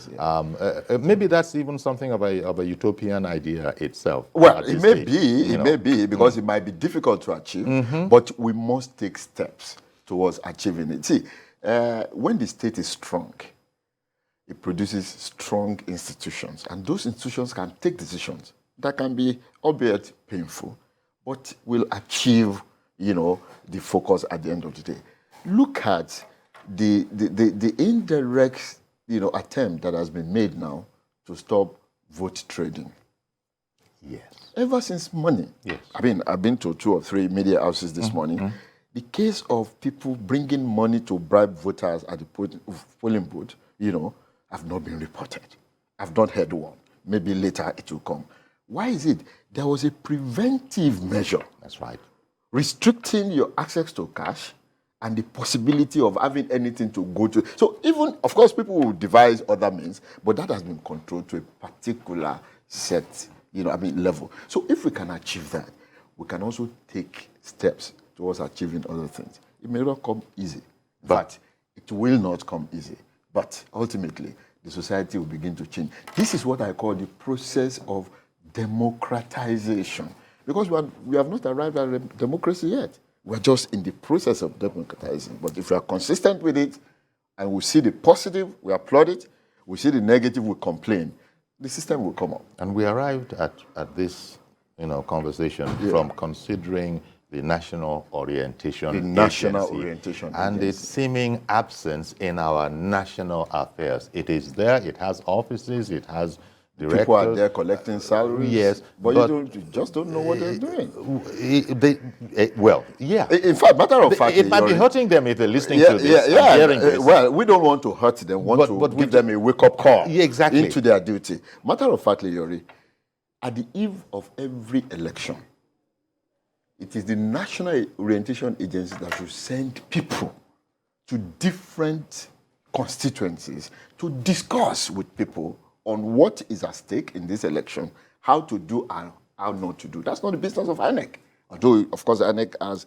maybe that's even something of a utopian idea itself. Well, it may be, because it might be difficult to achieve, but we must take steps towards achieving it. See, when the state is strong, it produces strong institutions, and those institutions can take decisions that can be, albeit painful, but will achieve, the focus at the end of the day. Look at the indirect, attempt that has been made now to stop vote trading. Yes. Ever since money. Yes. I've been to 2 or 3 media houses this morning. The case of people bringing money to bribe voters at the polling booth, have not been reported. I've not heard one. Maybe later it will come. Why is it? There was a preventive measure. That's right. Restricting your access to cash and the possibility of having anything to go to. So even, of course, people will devise other means, but that has been controlled to a particular set, level. So if we can achieve that, we can also take steps towards achieving other things. It may not come easy, but it will not come easy. But ultimately, the society will begin to change. This is what I call the process of democratization. Because we have not arrived at democracy yet. We're just in the process of democratizing. But if we are consistent with it, and we see the positive, we applaud it, we see the negative, we complain, the system will come up. And we arrived at this conversation from considering the National Orientation The National Agency Orientation and Agency. its seeming absence in our national affairs. It is there, it has offices, it has directors. People are there collecting salaries. Yes, but you just don't know what they're doing. Well, yeah. In fact, matter of fact, it might be hurting them if they're listening to this, yeah. hearing this. Well, we don't want to hurt them. We want to give them a wake-up call exactly. into their duty. Matter of fact, Yori, at the eve of every election, it is the National Orientation Agency that will send people to different constituencies to discuss with people on what is at stake in this election, how to do and how not to do. That's not the business of Inec. Although, of course, Inec has,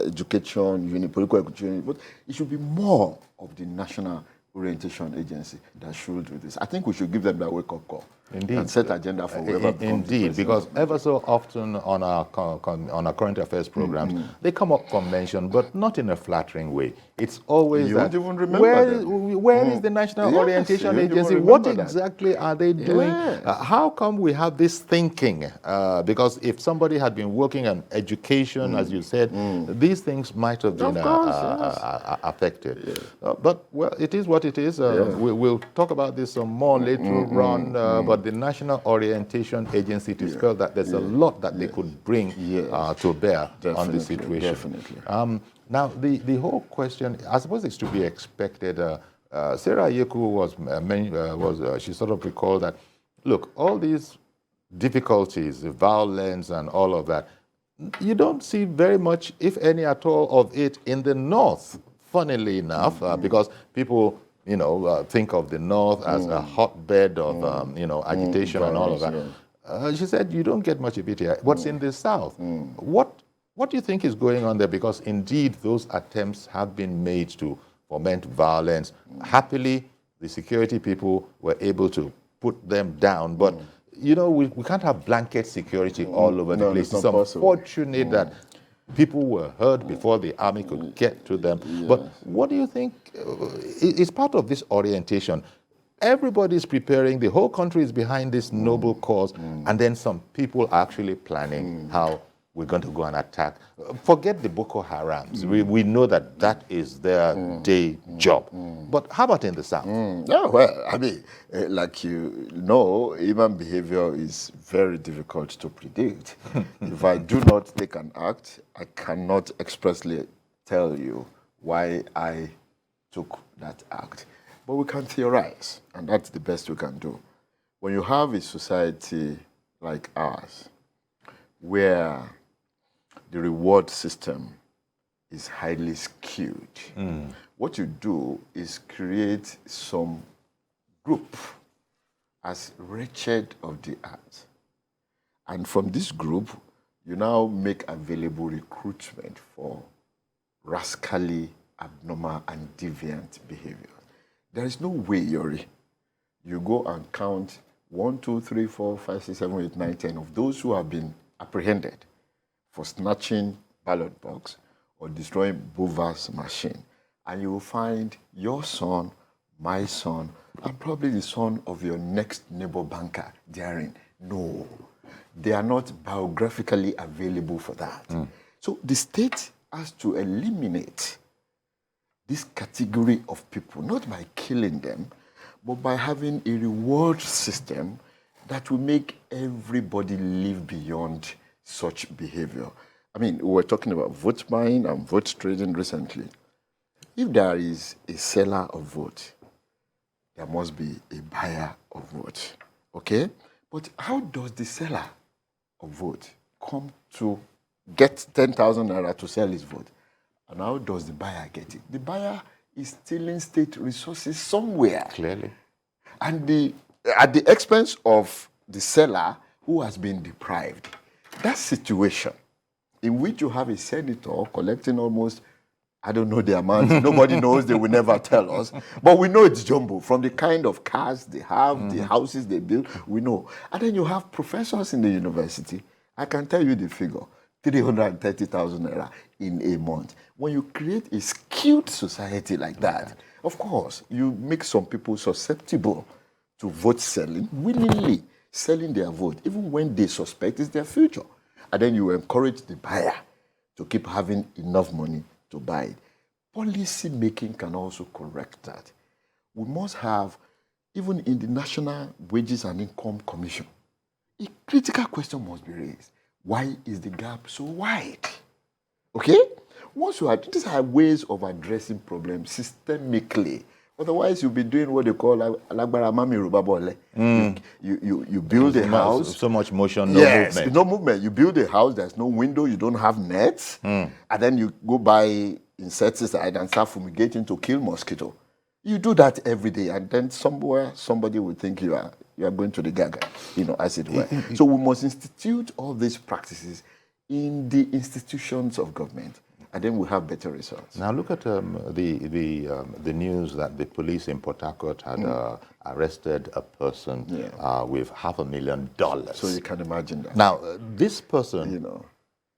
education, political education, but it should be more of the National Orientation Agency that should do this. I think we should give them that wake-up call. Indeed. And set agenda for whoever becomes Indeed, because ever so often on our current affairs programs, they come up for mention, but not in a flattering way. It's always you that, won't even remember where is the National Orientation Agency? What exactly are they doing? How come we have this thinking? Because if somebody had been working on education, as you said, these things might have been affected. But, well, it is what it is. We'll talk about this some more later on, but the National Orientation Agency, it is felt that there's a lot that they could bring to bear on the situation. Definitely. Now, the whole question, I suppose it's to be expected. Sarah Yeku she sort of recalled that, look, all these difficulties, the violence and all of that, you don't see very much, if any at all, of it in the north, funnily enough, because people think of the north as a hotbed of, agitation and all of that. She said, you don't get much of it here. What's in the south? What do you think is going on there? Because indeed, those attempts have been made to foment violence. Happily, the security people were able to put them down. But, we can't have blanket security all over the place. It's unfortunate that people were hurt before the army could get to them. But what do you think is part of this orientation? Everybody's preparing, the whole country is behind this noble cause, and then some people are actually planning how we're going to go and attack. Forget the Boko Harams. We know that is their day job. But how about in the south? Well, I mean, like human behavior is very difficult to predict. If I do not take an act, I cannot expressly tell you why I took that act. But we can theorize, and that's the best we can do. When you have a society like ours, where the reward system is highly skewed, what you do is create some group as wretched of the earth. And from this group, you now make available recruitment for rascally, abnormal, and deviant behavior. There is no way, Yori, you go and count 1, 2, 3, 4, 5, 6, 7, 8, 9, 10 of those who have been apprehended for snatching ballot box or destroying Bova's machine. And you will find your son, my son, and probably the son of your next neighbor banker therein. No, they are not biographically available for that. So the state has to eliminate this category of people, not by killing them, but by having a reward system that will make everybody live beyond such behavior. I mean, we were talking about vote buying and vote trading recently. If there is a seller of vote, there must be a buyer of vote, okay? But how does the seller of vote come to get 10,000 naira to sell his vote? And how does the buyer get it? The buyer is stealing state resources somewhere. Clearly. And at the expense of the seller who has been deprived. That situation in which you have a senator collecting almost, I don't know the amount, nobody knows, they will never tell us, but we know it's jumbo from the kind of cars they have, the houses they build, we know. And then you have professors in the university, I can tell you the figure, 330,000 naira in a month. When you create a skewed society like that, of course, you make some people susceptible to vote selling, willingly selling their vote, even when they suspect it's their future. and then you encourage the buyer to keep having enough money to buy it. Policy making can also correct that. We must have, even in the National Wages and Income Commission, a critical question must be raised. Why is the gap so wide? Okay? Once you have, these are ways of addressing problems systemically. Otherwise, you'll be doing what they call alagbara mami rubabole. You build a house. So much motion, no movement. No movement. You build a house, there's no window, you don't have nets, and then you go buy insecticide and start fumigating to kill mosquito. You do that every day, and then somewhere somebody will think you are going to the gaga, as it were. So we must institute all these practices in the institutions of government, and then we'll have better results. Now look at the news that the police in Port Harcourt had arrested a person with $500,000. So you can imagine that. Now this person,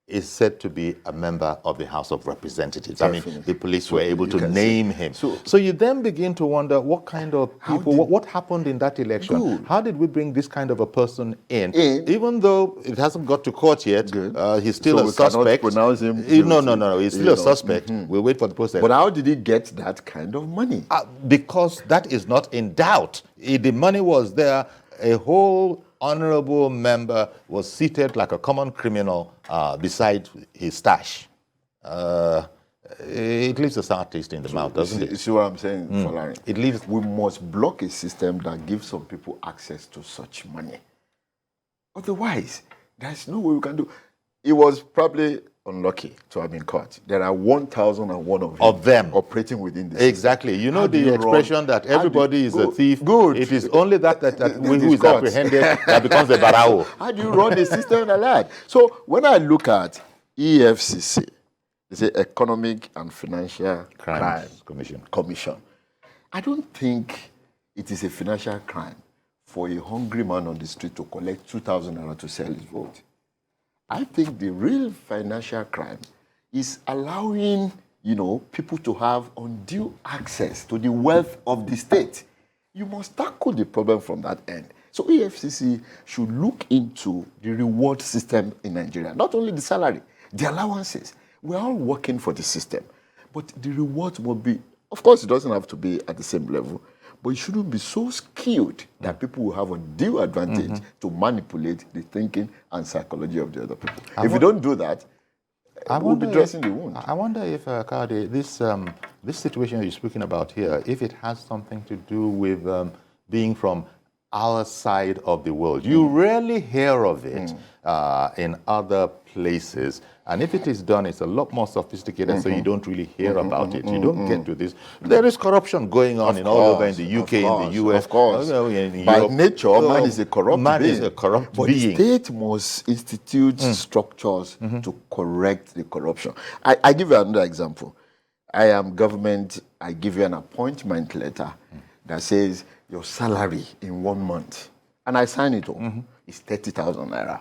is said to be a member of the House of Representatives. Definitely. I mean, the police were able to name him. So you then begin to wonder what kind of people, what happened in that election? Good. How did we bring this kind of a person in? Even though it hasn't got to court yet, he's still a suspect. Pronounce him guilty. No, he's still a suspect. We'll wait for the process. But how did he get that kind of money? Because that is not in doubt. The money was there. A whole honorable member was seated like a common criminal beside his stash. It leaves a sour taste in the mouth, doesn't it? You see what I'm saying, Falari? It leaves. We must block a system that gives some people access to such money. Otherwise, there's no way we can do. It was probably unlucky to have been caught. There are 1,001 of them operating within this. Exactly. You know the expression that everybody is a thief. Good. It is only that who is apprehended that becomes a barao. How do you run a system like that? So when I look at EFCC, it's the Economic and Financial Crimes Commission. I don't think it is a financial crime for a hungry man on the street to collect 2,000 naira to sell his vote. I think the real financial crime is allowing, people to have undue access to the wealth of the state. You must tackle the problem from that end. So EFCC should look into the reward system in Nigeria. Not only the salary, the allowances. We're all working for the system. But the reward will be, of course, it doesn't have to be at the same level, but it shouldn't be so skewed that people will have a due advantage to manipulate the thinking and psychology of the other people. If you don't do that, we'll be dressing the wound. I wonder if, Kayode, this situation you're speaking about here, if it has something to do with being from our side of the world. You rarely hear of it in other places. And if it is done, it's a lot more sophisticated, so you don't really hear about it. You don't get to this. There is corruption going on all over in the UK, in the US. Of course. By nature, man is a corrupt being. Is a corrupt but being. The state must institute structures to correct the corruption. I give you another example. I am government. I give you an appointment letter that says your salary in 1 month. And I sign it off. It's 30,000 naira.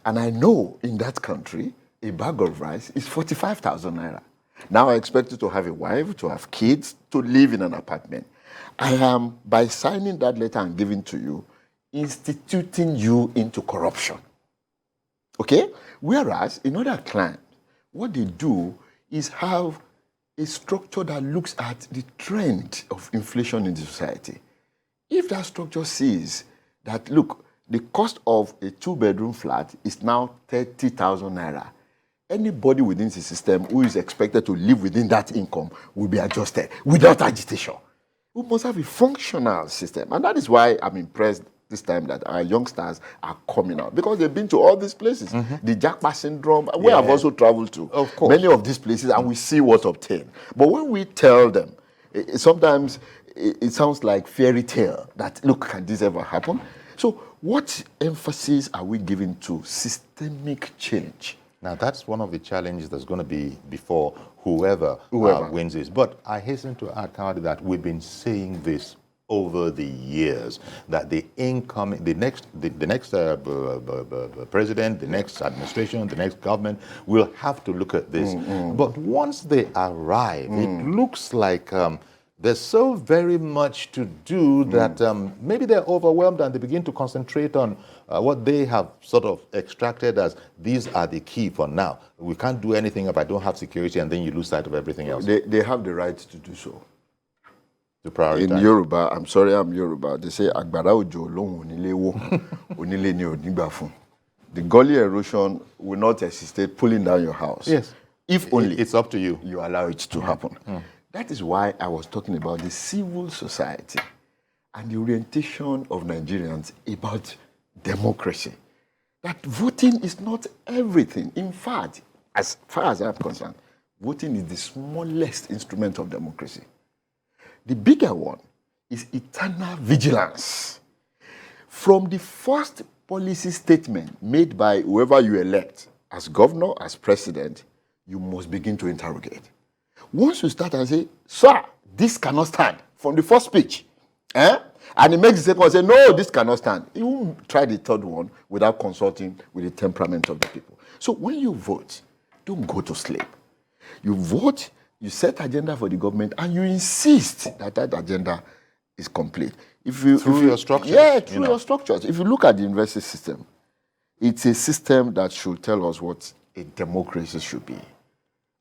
And I know in that country, a bag of rice is 45,000 naira. Now I expect you to have a wife, to have kids, to live in an apartment. I am, by signing that letter and giving to you, instituting you into corruption. Okay? Whereas in other climes, what they do is have a structure that looks at the trend of inflation in the society. If that structure sees that, look, the cost of a 2-bedroom flat is now 30,000 naira, anybody within the system who is expected to live within that income will be adjusted without agitation. We must have a functional system. And that is why I'm impressed this time that our youngsters are coming out, because they've been to all these places. The Jackpot syndrome, we have also traveled to many of these places, and we see what's obtained. But when we tell them, sometimes it sounds like fairy tale that, look, can this ever happen? So what emphasis are we giving to systemic change? Now, that's one of the challenges that's going to be before whoever wins this. But I hasten to add, Kayode, that we've been saying this over the years, that the incoming, the next president, the next administration, the next government will have to look at this. But once they arrive, it looks like there's so very much to do that maybe they're overwhelmed and they begin to concentrate on what they have sort of extracted as these are the key for now. We can't do anything if I don't have security, and then you lose sight of everything else. They have the right to do so. To prioritize. In Yoruba, I'm sorry, I'm Yoruba, they say, Agbara ojo lohun onile wo, onile ni onigba fun. The gully erosion will not hesitate pulling down your house. Yes. If only it's up to you. You allow it to happen. That is why I was talking about the civil society and the orientation of Nigerians about democracy. That voting is not everything. In fact, as far as I'm concerned, voting is the smallest instrument of democracy. The bigger one is eternal vigilance. From the first policy statement made by whoever you elect, as governor, as president, you must begin to interrogate. Once you start and say, sir, this cannot stand, from the first speech, and he makes the second one say, no, this cannot stand. He won't try the third one without consulting with the temperament of the people. So when you vote, don't go to sleep. You vote, you set agenda for the government, and you insist that that agenda is complete. Through your structures. Yeah, through your structures. If you look at the university system, it's a system that should tell us what a democracy should be.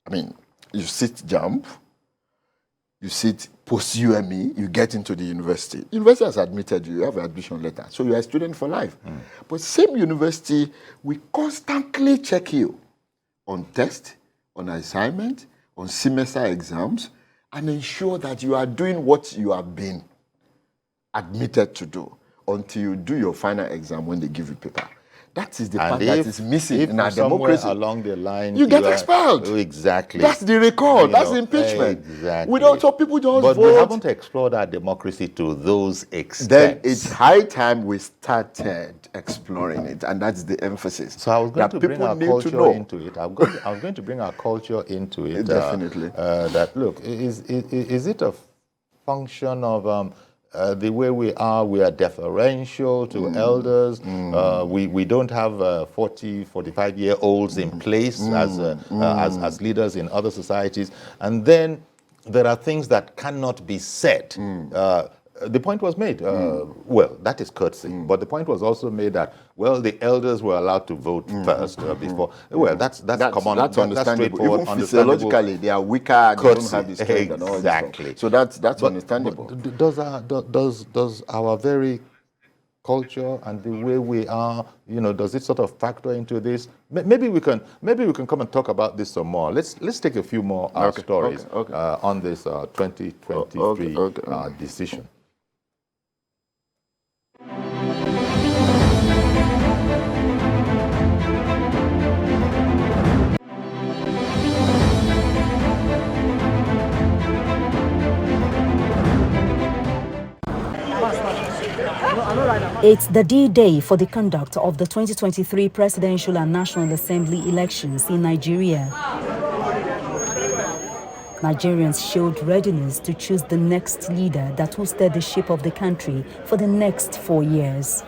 I mean, you sit JAMB, you sit post-UME, you get into the university. University has admitted you, you have an admission letter, so you are a student for life. But same university, we constantly check you on test, on assignment, on semester exams, and ensure that you are doing what you have been admitted to do until you do your final exam when they give you paper. That is the part that is missing in our democracy. Along the line, you get expelled. Exactly. That's the record. That's the impeachment. Exactly. We don't, so people just but vote. We haven't explored our democracy to those extents. Then it's high time we started exploring it, and that's the emphasis. So I was going to bring our culture into it. I was going to bring our culture into it. Definitely. That look, is it a function of the way we are deferential to elders. We don't have 45-year-olds in place as leaders in other societies. And then there are things that cannot be said. The point was made, well, that is courtesy, but the point was also made that, well, the elders were allowed to vote first before. Well, that's common. That's understandable. Straightforward, even physiologically, they are weaker, they don't have the strength and all that. Exactly. So that's understandable. But does our very culture and the way we are, does it sort of factor into this? Maybe we can come and talk about this some more. Let's take a few more stories on this 2023 decision. It's the D-Day for the conduct of the 2023 Presidential and National Assembly elections in Nigeria. Nigerians showed readiness to choose the next leader that will steer the ship of the country for the next 4 years.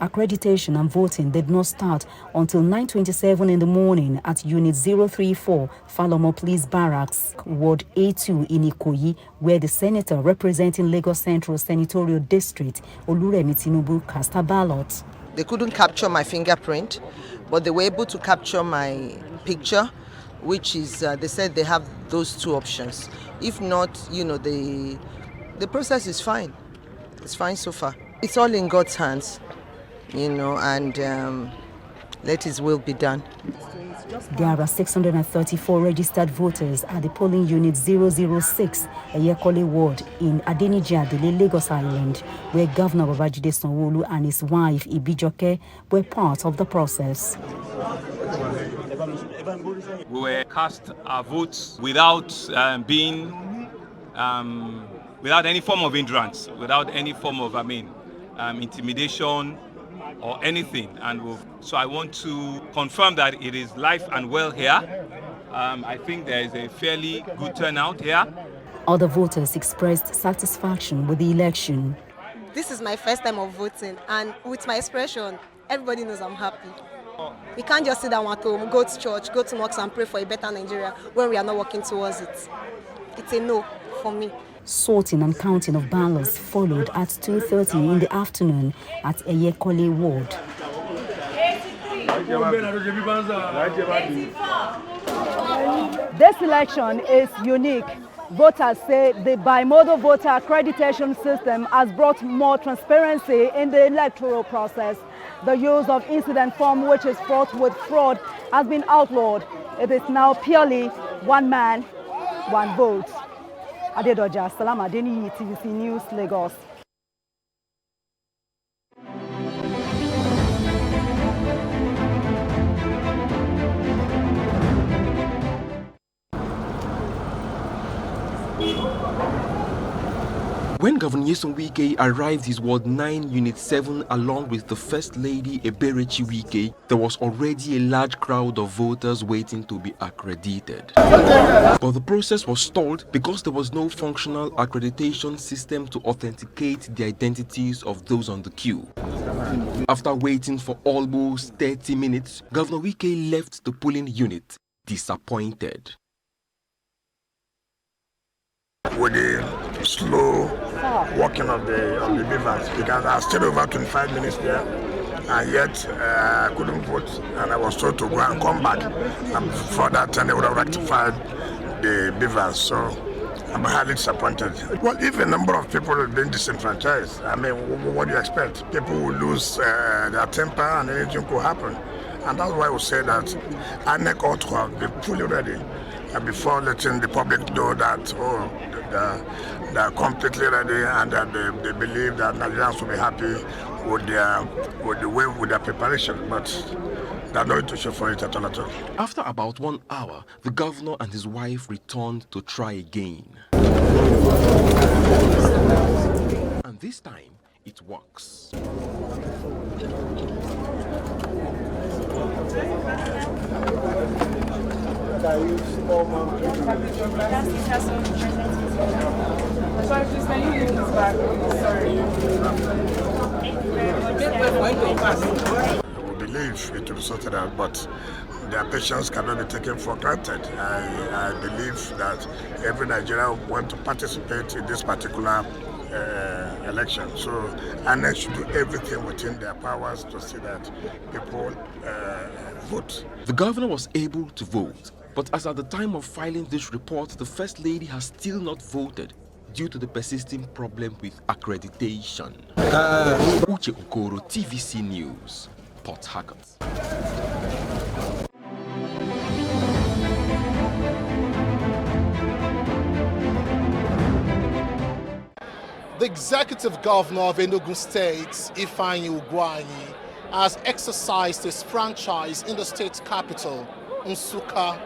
Accreditation and voting did not start until 9:27 in the morning at Unit 034, Falomo Police Barracks, Ward A2 in Ikoyi, where the senator representing Lagos Central Senatorial District, Oluremi Tinubu, cast a ballot. They couldn't capture my fingerprint, but they were able to capture my picture, which is, they said they have those two options. If not, the process is fine. It's fine so far. It's all in God's hands. And let His will be done. There are 634 registered voters at the polling unit 006, Eyekole Ward in Adeniji-Adele, Lagos Island, where Governor Babajide Sanwo-Olu and his wife Ibijoke were part of the process. We were cast our votes without without any form of hindrance, without any form of intimidation or anything, so I want to confirm that it is live and well here. I think there is a fairly good turnout here. Other voters expressed satisfaction with the election. This is my first time of voting, and with my expression, everybody knows I'm happy. We can't just sit down at home, go to church, go to mosque and pray for a better Nigeria when we are not working towards it. It's a no for me. Sorting and counting of ballots followed at 2:30 in the afternoon at Eyekole ward. This election is unique. Voters say the bimodal voter accreditation system has brought more transparency in the electoral process. The use of incident form, which is fraught with fraud, has been outlawed. It is now purely one man, one vote. Adedoja Salam Adeniyi, TVC News, Lagos. When Governor Nyesom Wike arrived his Ward 9 Unit 7 along with the First Lady Eberechi Wike, there was already a large crowd of voters waiting to be accredited. But the process was stalled because there was no functional accreditation system to authenticate the identities of those on the queue. After waiting for almost 30 minutes, Governor Wike left the polling unit disappointed. With the slow walking of the beavers, because I stayed over 25 minutes there, and yet I couldn't vote, and I was told to go and come back. And before that time, they would have rectified the beavers, so I'm highly disappointed. Well, if a number of people have been disenfranchised, I mean, what do you expect? People will lose their temper and anything could happen. And that's why we say that Inec ought to have been fully ready before letting the public know that, they're completely ready and that they believe that Nigerians will be happy with their preparation. But they're not to show for it at all. After about 1 hour, the governor and his wife returned to try again. And this time, it works. We believe it will be sorted out, but their patience cannot be taken for granted. I believe that every Nigerian wants to participate in this particular election. So Inec should do everything within their powers to see that people vote. The governor was able to vote, but as at the time of filing this report, the First Lady has still not voted due to the persisting problem with accreditation. Uche Okoro, TVC News, Port Harcourt. The executive governor of Enugu State, Ifeanyi Ugwuanyi, has exercised his franchise in the state capital, Nsukka,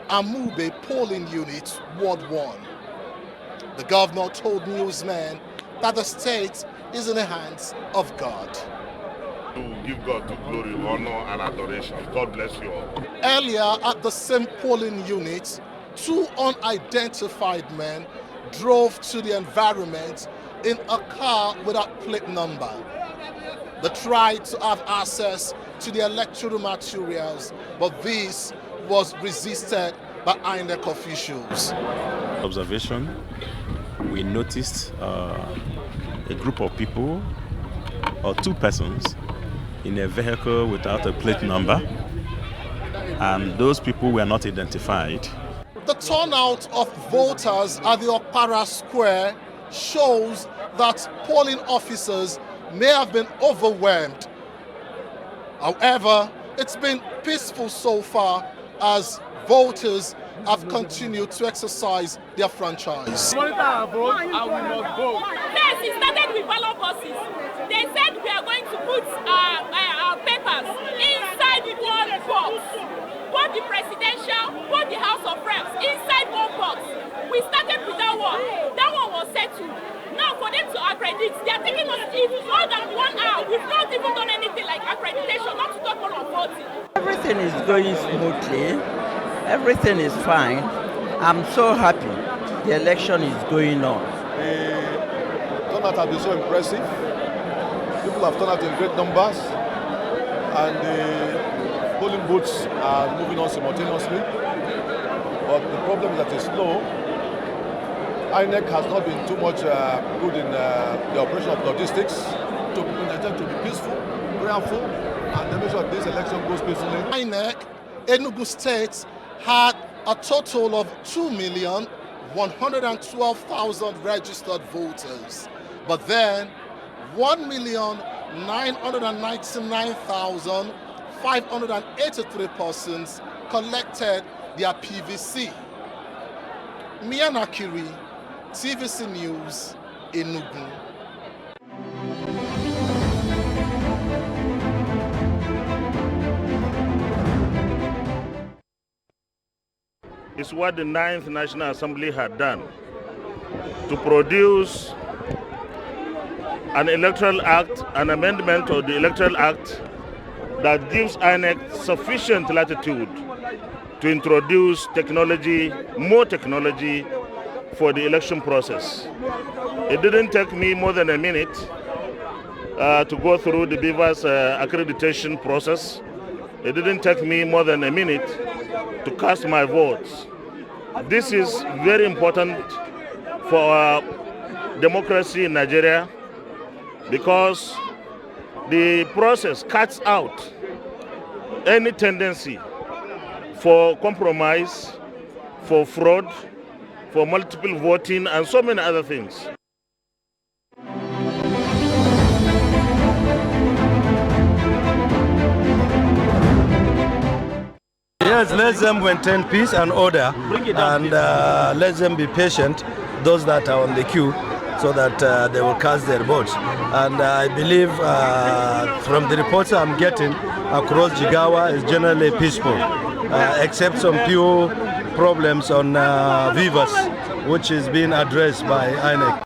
Amube polling unit, Ward 1. The governor told newsmen that the state is in the hands of God. Give God the glory, honor, and adoration. God bless you all. Earlier at the same polling unit, 2 unidentified men drove to the environment in a car without plate number. They tried to have access to the electoral materials, but this was resisted by Inec officials. Observation, we noticed a group of people, or 2 persons, in a vehicle without a plate number, and those people were not identified. The turnout of voters at the Okpara Square shows that polling officers may have been overwhelmed. However, it's been peaceful so far as voters have continued to exercise their franchise. Monitor our vote and we must vote. Yes, it started with ballot boxes. They said we are going to put our papers inside one box. Both the presidential, both the House of Reps, inside one box. We started with that one. That one was settled. Now for them to accredit, they are taking us more than 1 hour. We've not even done anything like accreditation, not to talk about voting. Everything is going smoothly. Everything is fine. I'm so happy the election is going on. The turnout has been so impressive. People have turned out in great numbers, and the polling booths are moving on simultaneously. But the problem is that it's slow. INEC has not been too much good in the operation of logistics to be peaceful, prayerful, and make sure this election goes peacefully. INEC, Enugu State had a total of 2,112,000 registered voters, but then 1,999,583 persons collected their PVC. Mianakiri, TVC News, Enugu. It's what the 9th National Assembly had done to produce an electoral act, an amendment of the electoral act that gives INEC sufficient latitude to introduce technology, more technology for the election process. It didn't take me more than a minute to go through the Beavers accreditation process. It didn't take me more than a minute to cast my votes. This is very important for our democracy in Nigeria because the process cuts out any tendency for compromise, for fraud, for multiple voting, and so many other things. Yes, let them maintain peace and order, and let them be patient, those that are on the queue, so that they will cast their votes. And I believe from the reports I'm getting across Jigawa is generally peaceful, except some few problems on Vivas, which is being addressed by INEC.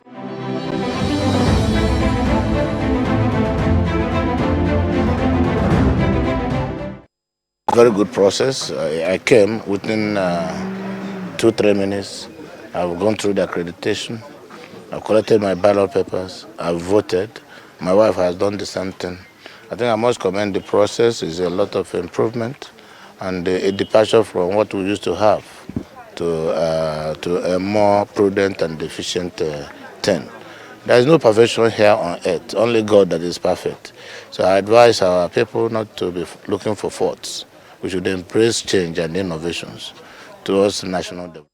Very good process. I came within 2-3 minutes. I've gone through the accreditation. I've collected my ballot papers. I've voted. My wife has done the same thing. I think I must commend the process. It's a lot of improvement and a departure from what we used to have to a more prudent and efficient thing. There is no perfection here on earth, only God that is perfect. So I advise our people not to be looking for faults. We should embrace change and innovations towards national development.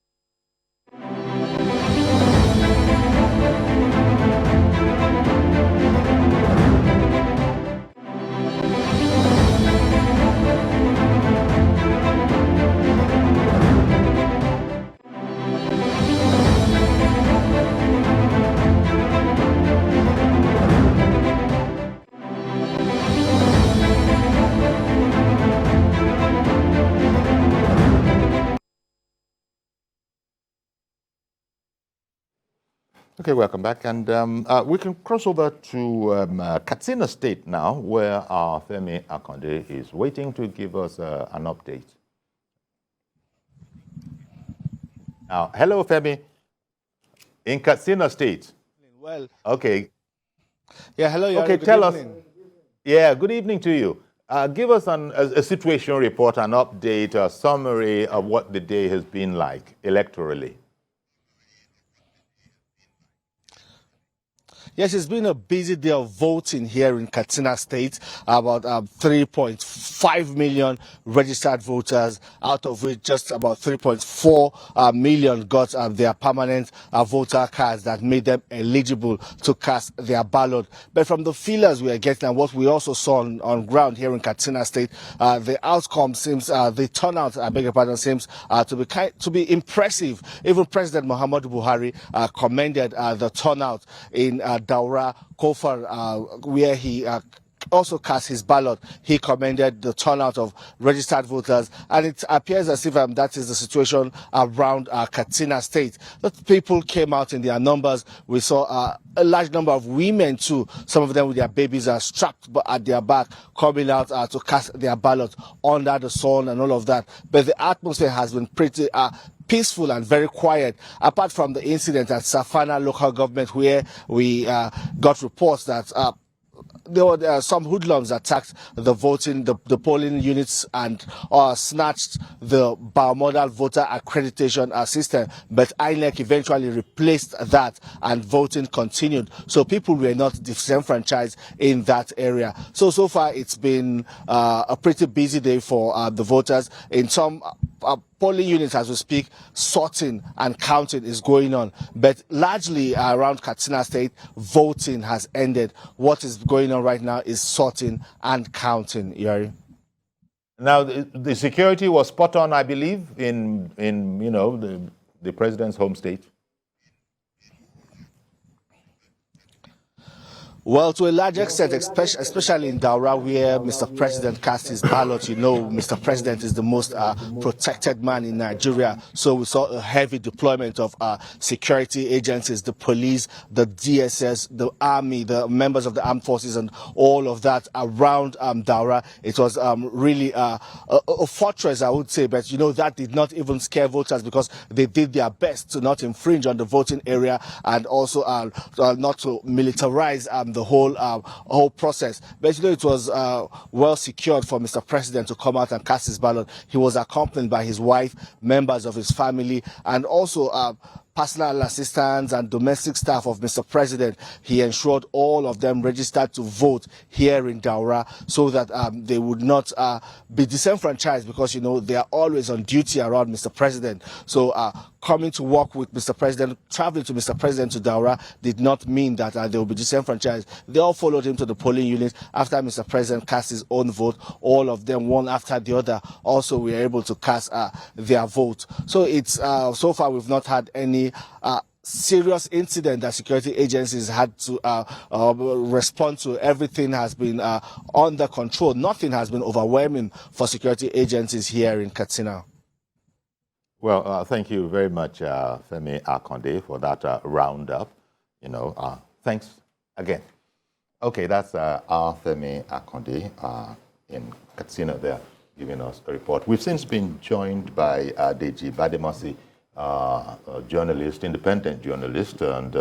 Okay, welcome back. And we can cross over to Katsina State now, where our Femi Akonde is waiting to give us an update. Now, hello, Femi. In Katsina State. Well. Okay. Yeah, hello. Okay, tell us. Yeah, good evening to you. Give us a situation report, an update, a summary of what the day has been like electorally. Yes, it's been a busy day of voting here in Katsina State. About 3.5 million registered voters, out of which just about 3.4 million got their permanent voter cards that made them eligible to cast their ballot. But from the feelers we are getting and what we also saw on ground here in Katsina State, the outcome seems, the turnout, I beg your pardon, seems to be impressive. Even President Muhammadu Buhari commended the turnout in Daura Kofar, where he also cast his ballot. He commended the turnout of registered voters, and it appears as if that is the situation around Katsina State. That people came out in their numbers. We saw a large number of women too, some of them with their babies strapped at their back, coming out to cast their ballot under the sun and all of that. But the atmosphere has been pretty peaceful and very quiet, apart from the incident at Safana local government, where we got reports that there were some hoodlums attacked the polling units and snatched the biomodal voter accreditation system, but INEC eventually replaced that and voting continued. So people were not disenfranchised in that area. So far it's been a pretty busy day for the voters. In some polling units as we speak, sorting and counting is going on. But largely around Katsina State, voting has ended. What is going on right now is sorting and counting, Yari. Now, the security was spot on, I believe, in you know, the president's home state. Well, to a large extent, especially in Daura, where Mr. President cast his ballot, you know, Mr. President is the most protected man in Nigeria. So we saw a heavy deployment of security agencies, the police, the DSS, the army, the members of the armed forces, and all of that around Daura. It was really a fortress, I would say, but, you know, that did not even scare voters because they did their best to not infringe on the voting area and also not to militarize the whole process. But you know, it was well secured for Mr. President to come out and cast his ballot. He was accompanied by his wife, members of his family, and also personal assistants and domestic staff of Mr. President. He ensured all of them registered to vote here in Daura so that they would not be disenfranchised because, you know, they are always on duty around Mr. President. So coming to work with Mr. President, traveling to Mr. President to Daura did not mean that they will be disenfranchised. They all followed him to the polling unit after Mr. President cast his own vote. All of them, one after the other, also were able to cast their vote. So it's so far we've not had any serious incident that security agencies had to respond to. Everything has been under control. Nothing has been overwhelming for security agencies here in Katsina. Well, thank you very much, Femi Akonde, for that roundup. You know, thanks again. Okay, that's our Femi Akonde in Katsina there, giving us a report. We've since been joined by Deji Bademosi, journalist, independent journalist, and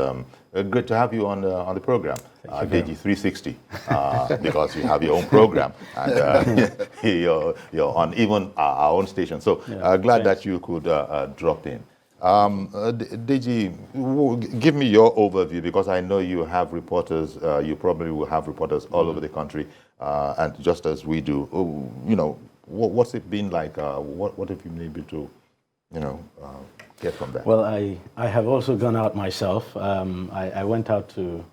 good to have you on the program, Deji 360, because you have your own program and you're on even our own station. So glad that you could drop in. Deji, give me your overview because I know you have reporters. You probably will have reporters all over the country, and just as we do. You know, what's it been like? What have you been able to, you know, get from that? Well, I have also gone out myself. I went out to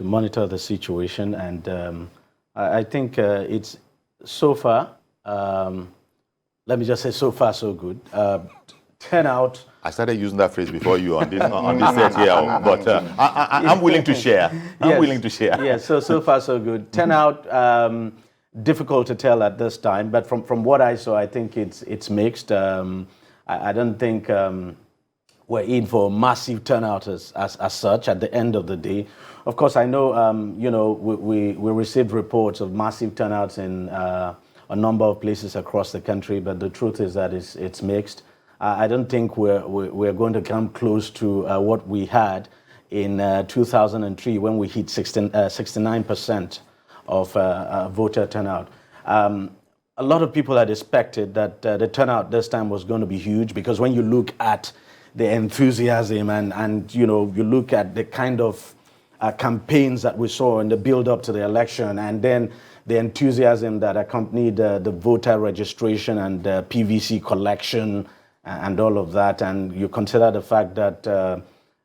monitor the situation, and I think it's so far, let me just say so far so good. Turnout. I started using that phrase before you on this set here, but I'm willing to share. I'm willing to share. Yes, so far so good. Turnout, difficult to tell at this time, but from what I saw, I think it's mixed. I don't think we're in for massive turnout as such at the end of the day. Of course, I know, you know, we received reports of massive turnouts in a number of places across the country, but the truth is that it's mixed. I don't think we're going to come close to what we had in 2003 when we hit 69% of voter turnout. A lot of people had expected that the turnout this time was going to be huge because when you look at the enthusiasm and you know, you look at the kind of campaigns that we saw in the build-up to the election and then the enthusiasm that accompanied the voter registration and PVC collection and all of that, and you consider the fact that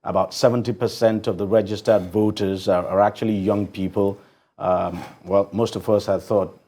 about 70% of the registered voters are actually young people. Well, most of us had thought,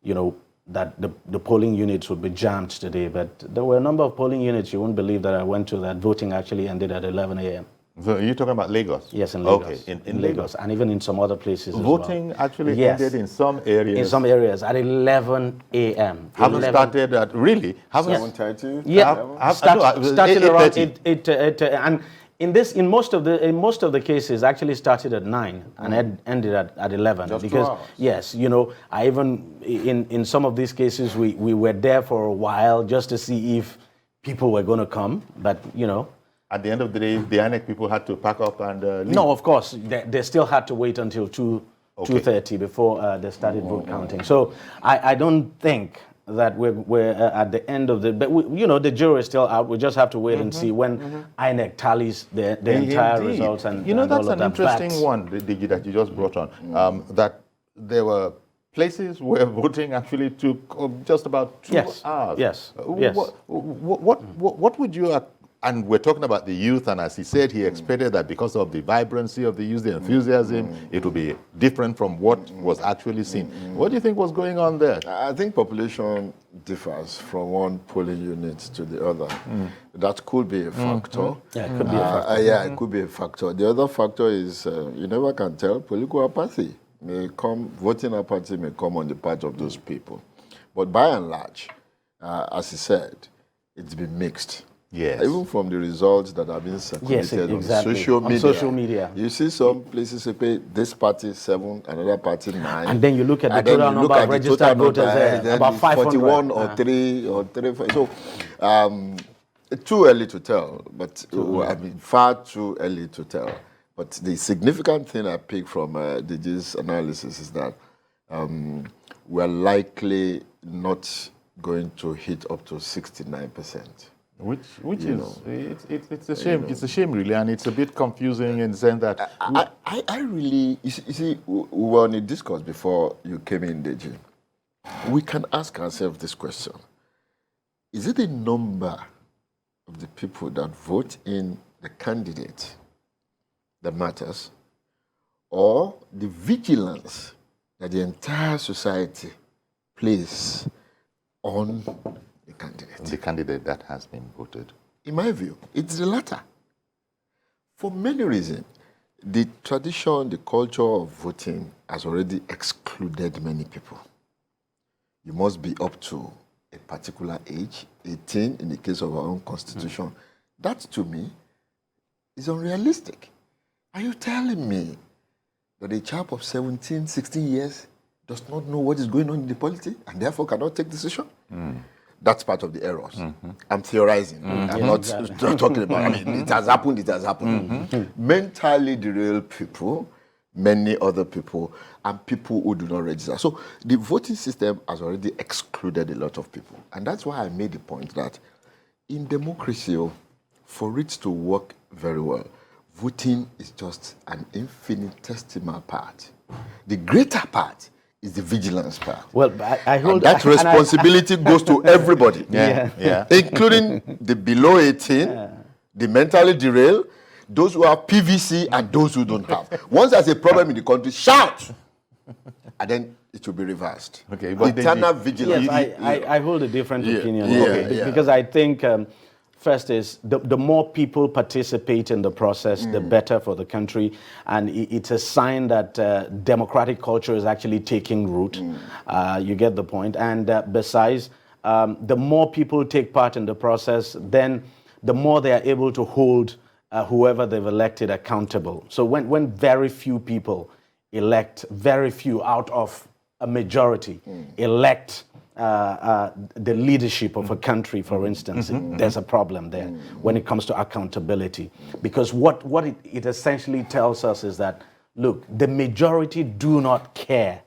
you know, that the polling units would be jammed today, but there were a number of polling units you wouldn't believe that I went to that voting actually ended at 11 a.m. So you're talking about Lagos? Yes, in Lagos. Okay, in Lagos, and even in some other places voting as well. actually ended in some areas? In some areas at 11 a.m. Haven't started at, really? Haven't 7:30? Yeah, started around 8, and in most of the cases actually started at 9 and ended at 11. Just because 2 hours. yes, you know, I even in some of these cases we were there for a while just to see if people were going to come, but you know. At the end of the day, the Inec people had to pack up and leave. No, of course, they still had to wait until 2 2:30 before they started vote counting. So I don't think that we're at the end of the, but the jury is still out. We just have to wait and see when Inec tallies the entire results. And that's an interesting one, Deji, that you just brought on. That there were places where voting actually took just about 2 hours. Yes. What would you? And we're talking about the youth, and as he said, he expected that because of the vibrancy of the youth, the enthusiasm, it would be different from what was actually seen. What do you think was going on there? I think population differs from one polling unit to the other. That could be a factor. Yeah, it could be a factor. It could be a factor. The other factor is you never can tell. Political apathy may come, voting apathy may come on the part of those people. But by and large, as he said, it's been mixed. Yes. Even from the results that have been circulated on social media. You see some places they pay this party 7, another party 9. And then you look at the total number of registered voters there, about 500. 41 or 3 or 35. So, too early to tell, but far too early to tell. But the significant thing I pick from Deji's analysis is that we're likely not going to hit up to 69%. Which is it's a shame. It's a shame, really, and it's a bit confusing in the sense that I really you see we were on a discourse before you came in, Deji. We can ask ourselves this question: is it the number of the people that vote in the candidate that matters, or the vigilance that the entire society plays on the candidate that has been voted? In my view, it's the latter. For many reasons. The tradition, the culture of voting has already excluded many people. You must be up to a particular age, 18 in the case of our own constitution. That, to me, is unrealistic. Are you telling me that a child of 17, 16 years does not know what is going on in the polity and therefore cannot take decision? That's part of the errors. I'm theorizing. I'm not talking about, I mean, it has happened. Mentally derailed people, many other people, and people who do not register. So the voting system has already excluded a lot of people. And that's why I made the point that in democracy, for it to work very well, voting is just an infinitesimal part. The greater part is the vigilance part. Well, I hold that responsibility goes to everybody, including the below 18, the mentally derailed, those who have PVC and those who don't have. Once there's a problem in the country, shout, and then it will be reversed. Okay, but eternal vigilance. Yes, I hold a different opinion because I think first is the more people participate in the process, the better for the country, and it's a sign that democratic culture is actually taking root. You get the point. And besides, the more people take part in the process, then the more they are able to hold whoever they've elected accountable. So when very few people elect, very few out of a majority elect the leadership of a country, for instance, there's a problem there when it comes to accountability. Because what it essentially tells us is that, look, the majority do not care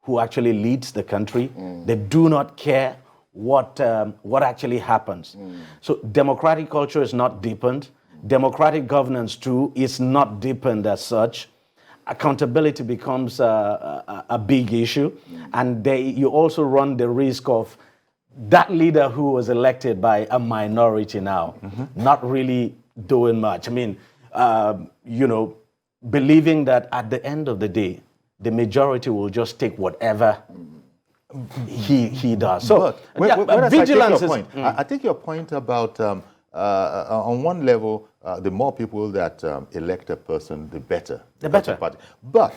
who actually leads the country. They do not care what actually happens. So democratic culture is not deepened. Democratic governance, too, is not deepened as such. Accountability becomes a big issue, and you also run the risk of that leader who was elected by a minority now not really doing much. I mean, believing that at the end of the day, the majority will just take whatever he does. So, vigilance is... I take your point about, on one level, the more people that elect a person, the better. The better. Party. But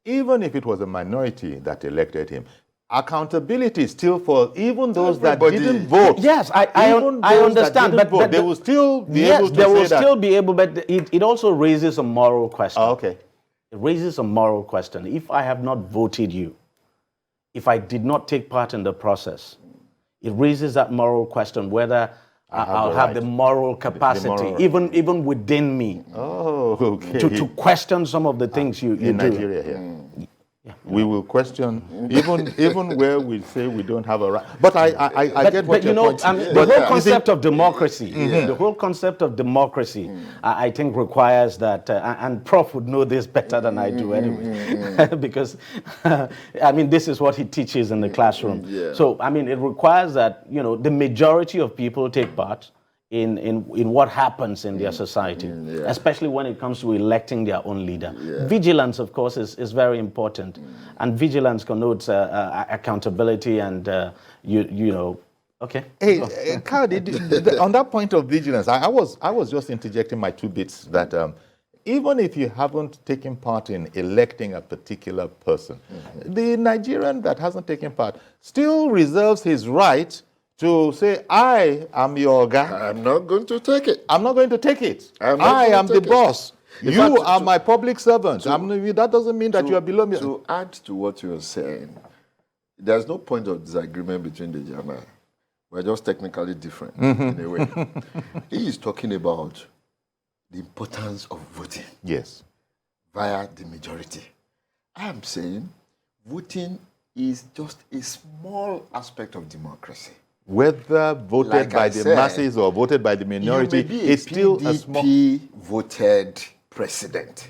even if it was a minority that elected him, accountability is still for even those that didn't vote. Yes, I understand, but they will still be able to say that. Yes, they will still be able, but it also raises a moral question. Oh, okay. It raises a moral question. If I have not voted you, if I did not take part in the process, it raises that moral question whether I'll have the moral capacity, even within me, to question some of the things you in do. Nigeria here. Yeah. we will question even where we say we don't have a right. But I get what you're pointing. The whole concept of democracy, the whole concept of democracy, I think requires that, and Prof would know this better than I do anyway, because I mean this is what he teaches in the classroom. So I mean it requires that the majority of people take part in what happens in their society, especially when it comes to electing their own leader. Vigilance, of course, is very important, and vigilance connotes accountability and okay. Hey, Kayode, on that point of vigilance, I was just interjecting my 2 bits that even if you haven't taken part in electing a particular person, the Nigerian that hasn't taken part still reserves his right to say, I am your guy. I'm not going to take it. I'm not going to take it. I am the boss. You are my public servant. That doesn't mean that you are below me. To add to what you're saying, there's no point of disagreement between Deji and I. We're just technically different in a way. He is talking about the importance of voting. Yes. Via the majority. I am saying voting is just a small aspect of democracy. Whether voted by the masses or voted by the minority, it's still a small... voted president.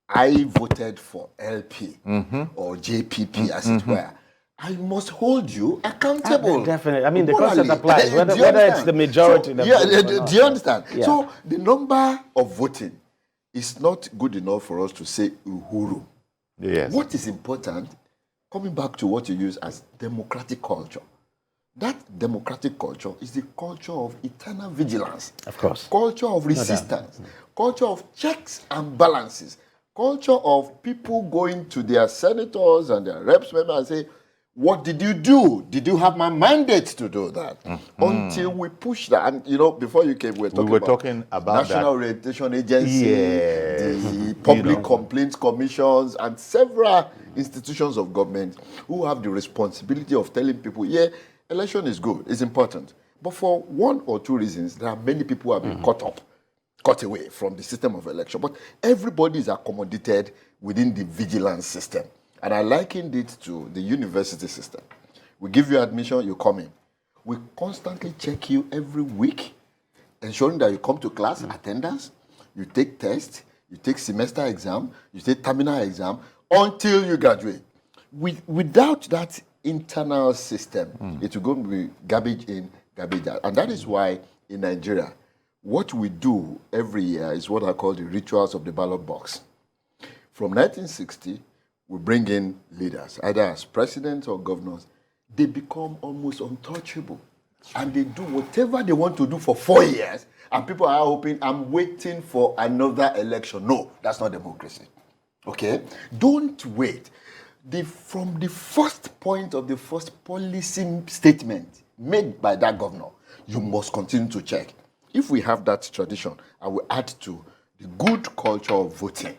I voted for LP or JPP, as it were. I must hold you accountable. Definitely. I mean, the concept applies, whether it's the majority. Do you understand? Yeah. So the number of voting is not good enough for us to say uhuru. Yes. What is important, coming back to what you use as democratic culture, that democratic culture is the culture of eternal vigilance. Of course. Culture of resistance. Culture of checks and balances. Culture of people going to their senators and their reps members and say, what did you do? Did you have my mandate to do that? Until we push that. And, before you came, we were talking about National Orientation Agency, the Public Complaints Commissions, and several institutions of government who have the responsibility of telling people, election is good, it's important. But for 1 or 2 reasons, there are many people who have been cut away from the system of election. But everybody is accommodated within the vigilance system. And I likened it to the university system. We give you admission, you come in. We constantly check you every week, ensuring that you come to class, attendance, you take tests, you take semester exam, you take terminal exam, until you graduate. Without that internal system, it will go to be garbage in, garbage out. And that is why in Nigeria, what we do every year is what I call the rituals of the ballot box. From 1960, we bring in leaders, either as presidents or governors. They become almost untouchable. And they do whatever they want to do for 4 years. And people are hoping, I'm waiting for another election. No, that's not democracy. Okay? Don't wait. From the first point of the first policy statement made by that governor, you must continue to check. If we have that tradition, I will add to the good culture of voting,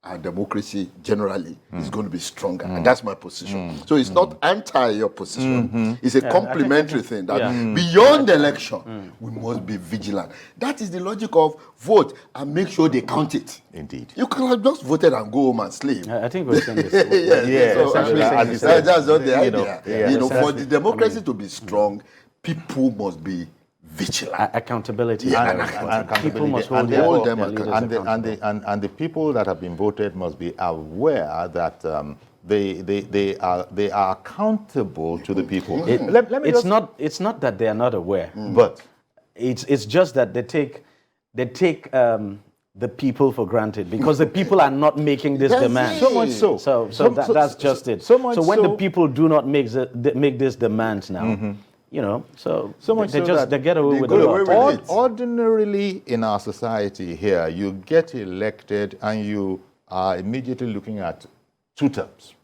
our democracy generally is going to be stronger. And that's my position. So it's not anti your position. It's a complementary thing that beyond the election, we must be vigilant. That is the logic of vote and make sure they count it. Indeed. You can have just voted and go home and sleep. I think we're saying this. That's not the idea. For the democracy to be strong, people must be vigilant. Accountability. And people must hold them accountable. And the people that have been voted must be aware that they are accountable to the people. It's not that they are not aware, but it's just that they take the people for granted because the people are not making this demand. So much so. So that's just it. So when the people do not make this demand now. They get away with it. Ordinarily in our society here, you get elected and you are immediately looking at 2 terms.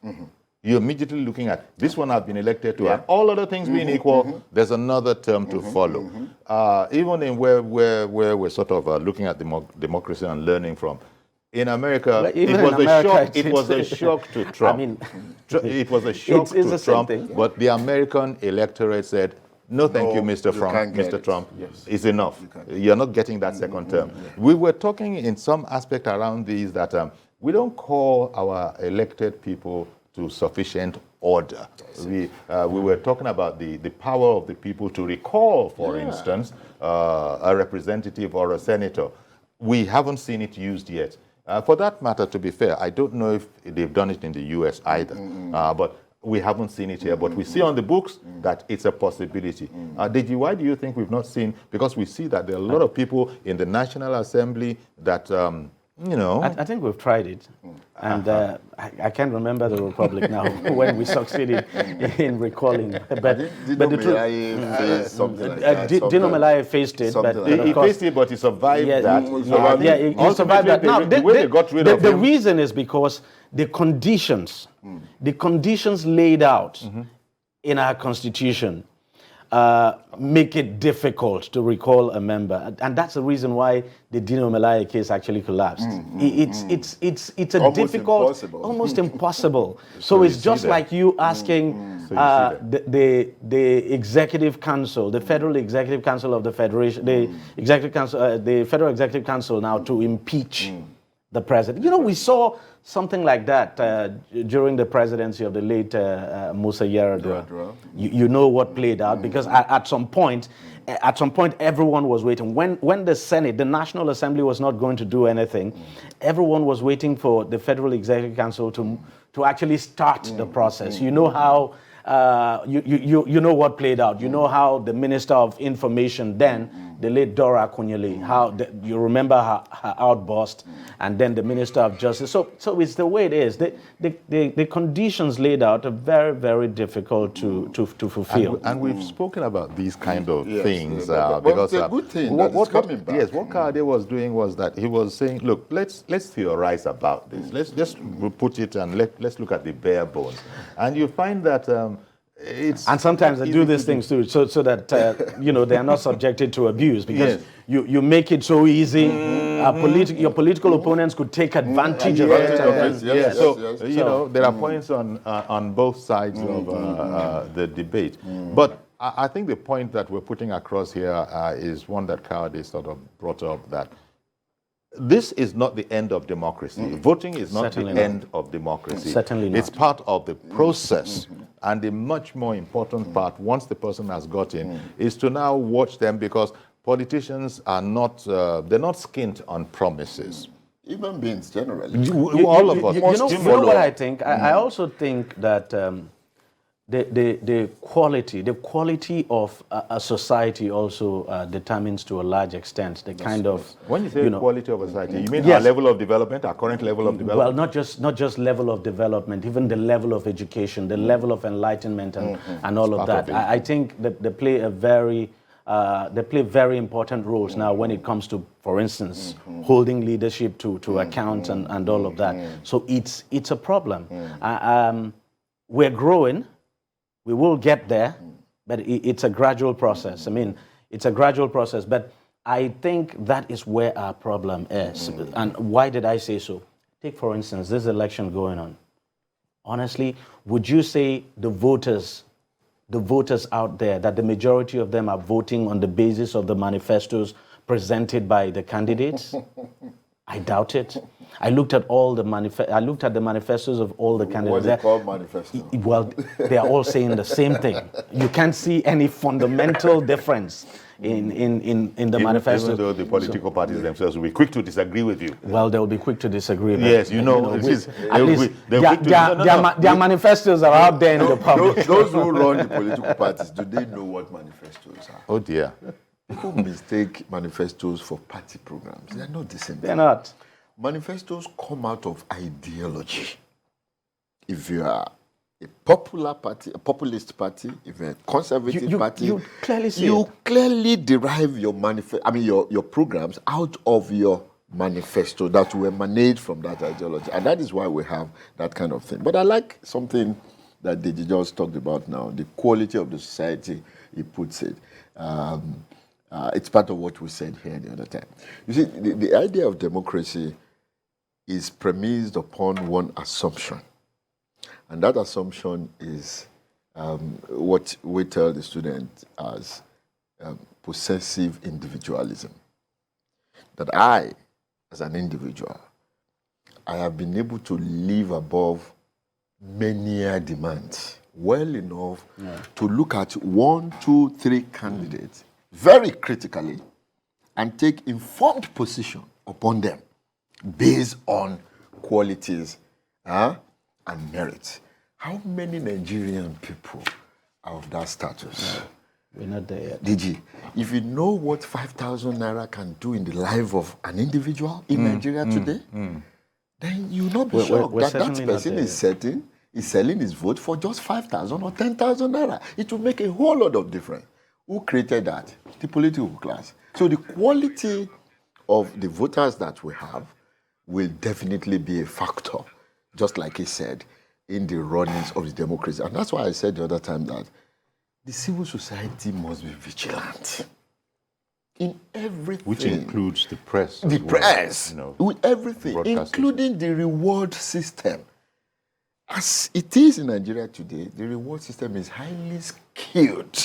You're immediately looking at this one I've been elected to, and all other things being equal, there's another term to follow. Even in where we're sort of looking at democracy and learning from. In America, it was a shock to Trump. I mean, it was a shock to Trump, but the American electorate said, no, thank you, Mr. Trump. It's enough. You're not getting that second term. We were talking in some aspect around these that we don't call our elected people to sufficient order. We were talking about the power of the people to recall, for instance, a representative or a senator. We haven't seen it used yet. For that matter, to be fair, I don't know if they've done it in the US either, but we haven't seen it here. But we see on the books that it's a possibility. Deji, why do you think we've not seen? Because we see that there are a lot of people in the National Assembly that, you know. I think we've tried it. And I can't remember the Republic now when we succeeded in recalling. But the truth, something like that. Dino Melaye faced it, but he faced it, but he survived that. He survived that. Now, the way they got rid of him. The reason is because the conditions laid out in our Constitution make it difficult to recall a member, and that's the reason why the Dino Melaye case actually collapsed. It's a almost difficult, impossible. almost impossible. So it's just like you asking the Executive Council, the Federal Executive Council of the Federation, the Federal Executive Council now to impeach the president. You know, we saw something like that during the presidency of the late Musa Yar'Adua. You know what played out, because at some point, everyone was waiting. When the Senate, the National Assembly, was not going to do anything, everyone was waiting for the Federal Executive Council to actually start the process. You know how. You know what played out. You know how the Minister of Information then, the late Dora Akunyili, you remember her outburst, and then the Minister of Justice. So it's the way it is. The conditions laid out are very, very difficult to fulfill. And we've spoken about these kind of things because it's a good thing that it's coming back. Yes, what Kayode was doing was that he was saying, look, let's theorize about this. Let's just put it and let's look at the bare bones. And you find that and sometimes they do these things too, so that you know, they are not subjected to abuse, because you make it so easy. Your political opponents could take advantage of it. So you know, there are points on both sides of the debate. But I think the point that we're putting across here is one that Kayode sort of brought up, that this is not the end of democracy. Voting is not the end of democracy. Certainly not. It's part of the process. And the much more important part, once the person has got in, is to now watch them, because politicians are not, they're not skint on promises. Human beings generally. All of us. You know what I think? I also think that the quality of a society also determines to a large extent the kind of. When you say quality of a society, you mean our level of development, our current level of development? Well, not just level of development, even the level of education, the level of enlightenment, and all of that. I think that they play very important roles now when it comes to, for instance, holding leadership to account and all of that. So it's a problem. We're growing. We will get there, but it's a gradual process. I mean, it's a gradual process, but I think that is where our problem is. And why did I say so? Take, for instance, this election going on. Honestly, would you say the voters out there, that the majority of them are voting on the basis of the manifestos presented by the candidates? I doubt it. I looked at the manifestos of all the candidates. What do you call manifestos? Well, they are all saying the same thing. You can't see any fundamental difference in the manifestos. Even though the political parties themselves will be quick to disagree with you. Well, they will be quick to disagree. Yes, their manifestos are out there in the public. Those who run the political parties, do they know what manifestos are? Oh dear. People mistake manifestos for party programs. They are not the same. They're not. Manifestos come out of ideology. If you are a popular party, a populist party, if you're a conservative party, you clearly see you clearly derive your your programs out of your manifesto that will emanate from that ideology. And that is why we have that kind of thing. But I like something that Deji just talked about now, the quality of the society, he puts it. It's part of what we said here the other time. You see, the idea of democracy is premised upon one assumption. And that assumption is what we tell the students as possessive individualism. That I, as an individual, I have been able to live above many demands well enough to look at 1, 2, 3 candidates very critically and take informed position upon them based on qualities and merit. How many Nigerian people are of that status? We're not there yet. Deji, if you know what 5,000 naira can do in the life of an individual in Nigeria today, then you'll not be shocked that that person is selling his vote for just 5,000 or 10,000 naira. It will make a whole lot of difference. Who created that? The political class. So the quality of the voters that we have will definitely be a factor, just like he said, in the runnings of the democracy. And that's why I said the other time that the civil society must be vigilant in everything. Which includes the press. The press, you know, with everything, including the reward system. As it is in Nigeria today, the reward system is highly skewed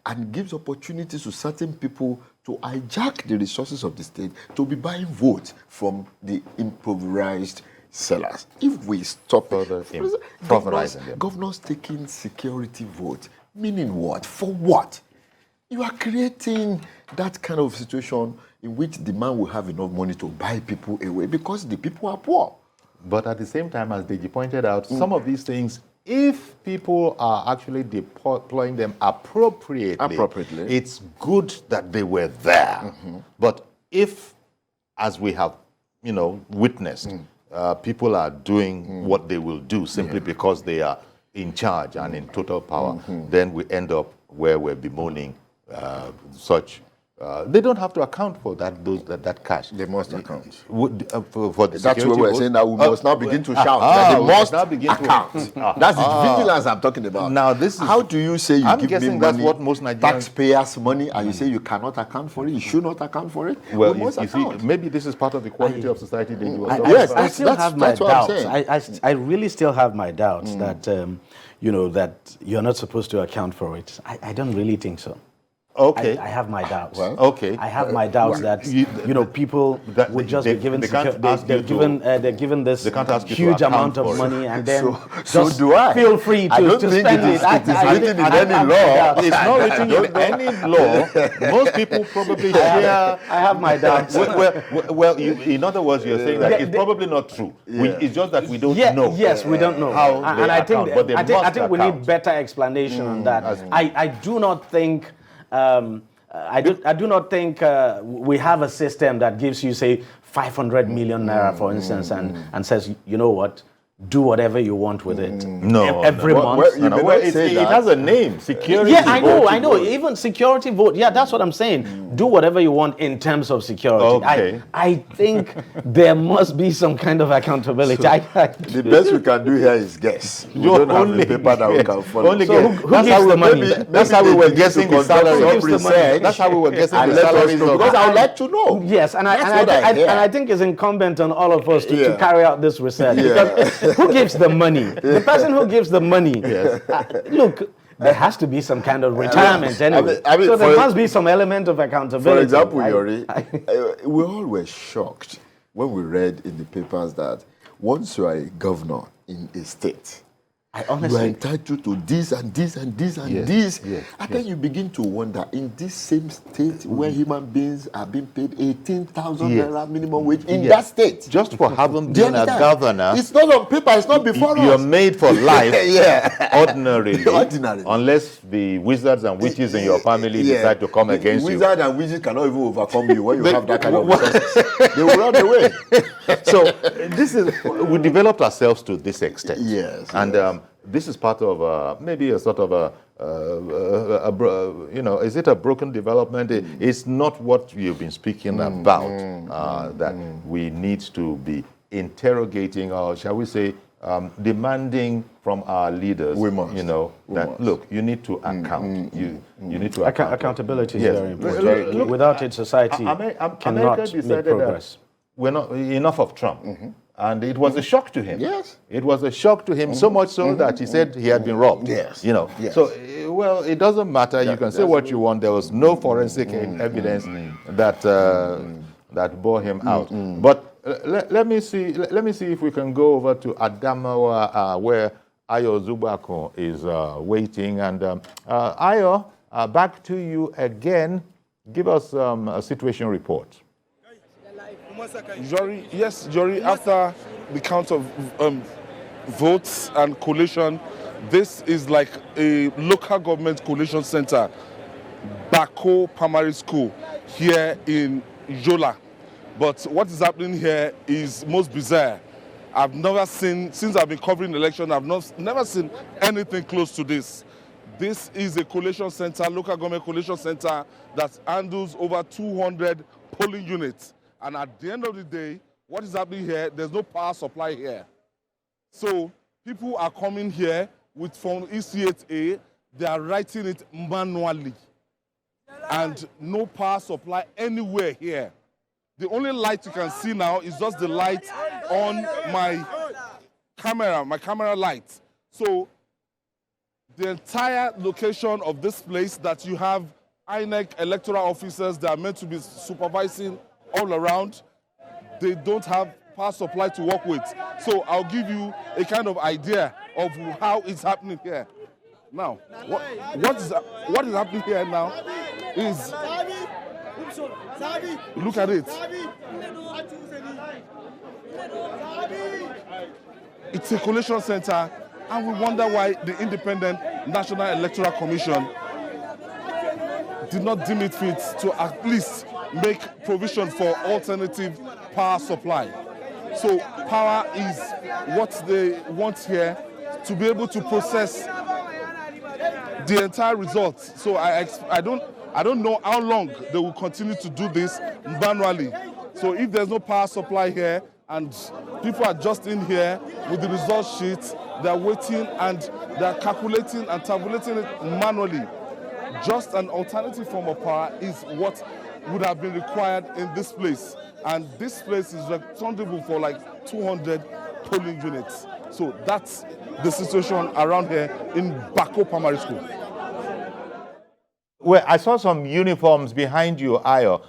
and gives opportunities to certain people to hijack the resources of the state to be buying votes from the impoverished sellers. If we stop governors taking security votes, meaning what? For what? You are creating that kind of situation in which the man will have enough money to buy people away because the people are poor. But at the same time, as Deji pointed out, some of these things, if people are actually deploying them appropriately, it's good that they were there. But if, as we have, witnessed, people are doing what they will do simply because they are in charge and in total power, then we end up where we're bemoaning such. They don't have to account for that cash. They must account. For the That's what we're saying, that we must now begin to shout. That they must now begin account. That's the vigilance I'm talking about. Now, this is, how do you say you give me money, that's what most Nigerians, taxpayers' money, and you say you cannot account for it, you should not account for it? Well, you see, maybe this is part of the quality of society that you are talking about. I still have my doubts. I really still have my doubts that, that you're not supposed to account for it. I don't really think so. Okay. I have my doubts. Well, okay. I have my doubts that people would just be given they're given this huge amount of money and then just feel free to spend it. It's written in any law. It's not written in any law. Most people probably share. I have my doubts. Well, in other words, you're saying that it's probably not true. It's just that we don't know. Yes, we don't know how and I think we need better explanation on that. I do not think. I do not think we have a system that gives you, say, 500 million naira, for instance, and says, you know what, do whatever you want with it. Every month. It has a name, security. Yeah, I know. Even security vote. Yeah, that's what I'm saying. Do whatever you want in terms of security. Okay. I think there must be some kind of accountability. So the best we can do here is guess. We don't have the paper that we can follow. Who gives the money? That's how we were guessing the salary. That's how we were guessing the salaries. Because I would like to know. Yes, and I think it's incumbent on all of us to carry out this research. Because who gives the money? The person who gives the money. Look, there has to be some kind of retirement anyway. So there must be some element of accountability. For example, Yori, we all were shocked when we read in the papers that once you are a governor in a state, you are entitled to this and this and this and this. And then you begin to wonder, in this same state where human beings are being paid 18,000 naira minimum wage in that state. Just for having been a governor. It's not on paper, it's not before us. You're made for life, ordinarily. Unless the wizards and witches in your family decide to come against you. Wizards and witches cannot even overcome you when you have that kind of resources. They will run away. So we developed ourselves to this extent. Yes. And this is part of maybe a sort of is it a broken development? It's not what you've been speaking about, that we need to be interrogating, or shall we say, demanding from our leaders, look, you need to account. You need to account. Accountability is very important. Without it, society cannot make progress. We're not enough of Trump. And it was a shock to him. Yes. It was a shock to him, so much so that he said he had been robbed. Yes. So, it doesn't matter. You can say what you want. There was no forensic evidence that bore him out. But let me see if we can go over to Adamawa, where Ayo Zubako is waiting. And Ayo, back to you again. Give us a situation report. Jory, after the count of votes and collation, this is like a local government collation center, Bako Primary School, here in Yola. But what is happening here is most bizarre. I've never seen, since I've been covering the election, never seen anything close to this. This is a collation center, local government collation center that handles over 200 polling units. And at the end of the day, what is happening here, there's no power supply here. So people are coming here with from EC8A, they are writing it manually. And no power supply anywhere here. The only light you can see now is just the light on my camera light. So the entire location of this place that you have Inec electoral officers that are meant to be supervising all around, they don't have power supply to work with. So I'll give you a kind of idea of how it's happening here. Now, what is happening here now is, look at it. It's a collation center, and we wonder why the Independent National Electoral Commission did not deem it fit to at least make provision for alternative power supply. So power is what they want here to be able to process the entire results. So I don't know how long they will continue to do this manually. So if there's no power supply here and people are just in here with the result sheets, they're waiting and they're calculating and tabulating it manually. Just an alternative form of power is what would have been required in this place. And this place is responsible for like 200 polling units. So that's the situation around here in Bako Primary School. Well, I saw some uniforms behind you, Ayo.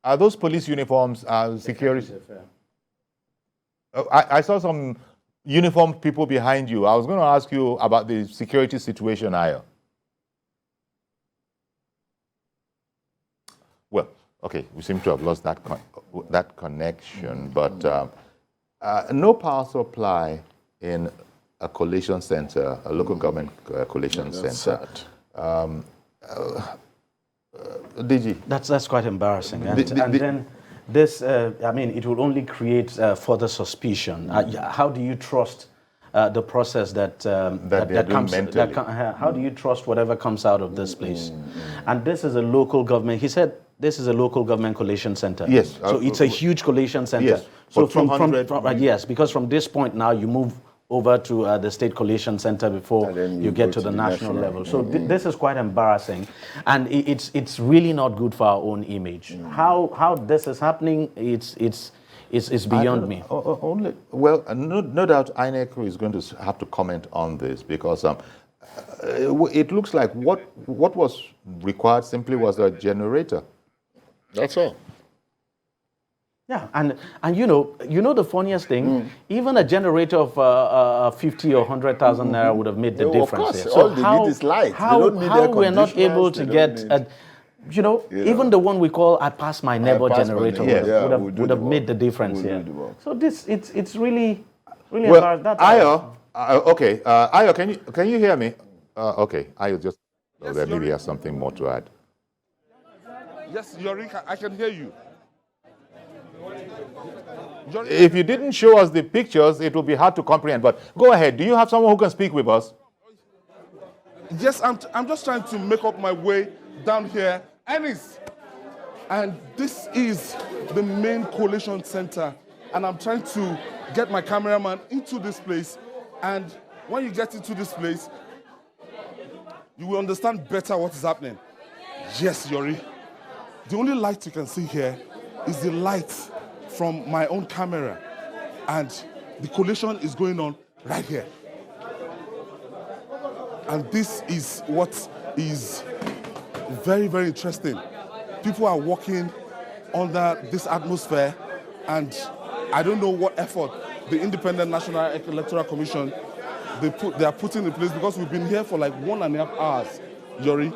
Are those police uniforms security? I saw some uniformed people behind you. I was going to ask you about the security situation, Ayo. Well, okay, we seem to have lost that connection, but no power supply in a collation center, a local government collation center. Deji. That's quite embarrassing. And then this, I mean, it will only create further suspicion. How do you trust the process that comes? How do you trust whatever comes out of this place? And this is a local government. He said this is a local government collation center. Yes. So it's a huge collation center. Yes. So yes, because from this point now you move over to the state collation center before you get to the national level. So this is quite embarrassing, and it's really not good for our own image. How this is happening, it's beyond me. Well, no doubt INEC is going to have to comment on this, because it looks like what was required simply was a generator. That's all. Yeah, and you know the funniest thing, even a generator of 50 or 100,000 naira would have made the difference. Of course, here. all they need is light. How we're not able to get, even the one we call "I pass my neighbor" generator would have made the difference here. So it's really well, hard. Ayo, okay, Ayo, can you hear me? Okay, Ayo just there maybe has something more to add. Yes, Yorika, I can hear you. If you didn't show us the pictures, it will be hard to comprehend. But go ahead. Do you have someone who can speak with us? Yes, I'm just trying to make up my way down here. And this is the main collation center. And I'm trying to get my cameraman into this place. And when you get into this place, you will understand better what is happening. Yes, Yori. The only light you can see here is the light from my own camera, and the collation is going on right here. And this is what is very, very interesting. People are walking under this atmosphere And I don't know what effort the Independent National Electoral Commission they are putting in place, because we've been here for like 1.5 hours, Yori,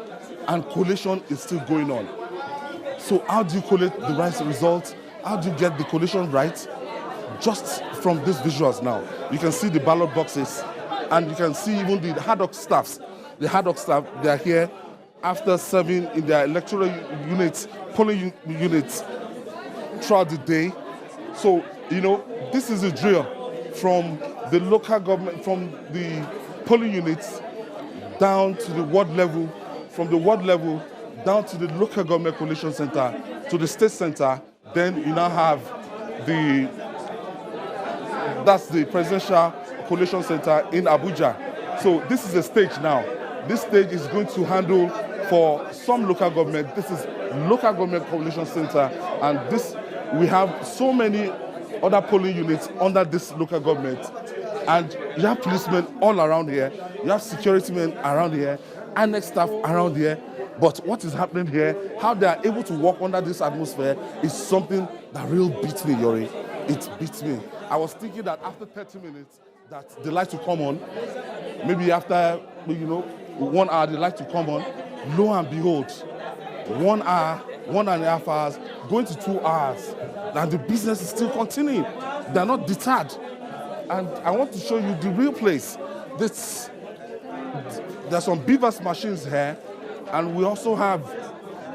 and collation is still going on. So how do you collate the right results? How do you get the collation right? Just from these visuals now, you can see the ballot boxes, and you can see even the ad hoc staffs. The ad hoc staff, they are here after serving in their electoral units, polling units throughout the day. So, you know, this is a drill from the local government, from the polling units down to the ward level, from the ward level down to the local government collation center, to the state center. Then you now have that's the presidential collation center in Abuja. So this is a stage now. This stage is going to handle for some local government. This is local government collation center, and this we have so many other polling units under this local government, and you have policemen all around here, you have security men around here, annex staff around here. But what is happening here, how they are able to work under this atmosphere, is something that really beats me, Yori. It beats me. I was thinking that after 30 minutes, that the light will come on. Maybe after, 1 hour, the light will come on. Lo and behold, 1 hour, 1.5 hours, going to 2 hours, and the business is still continuing. They're not deterred. And I want to show you the real place. There's some beavers machines here, and we also have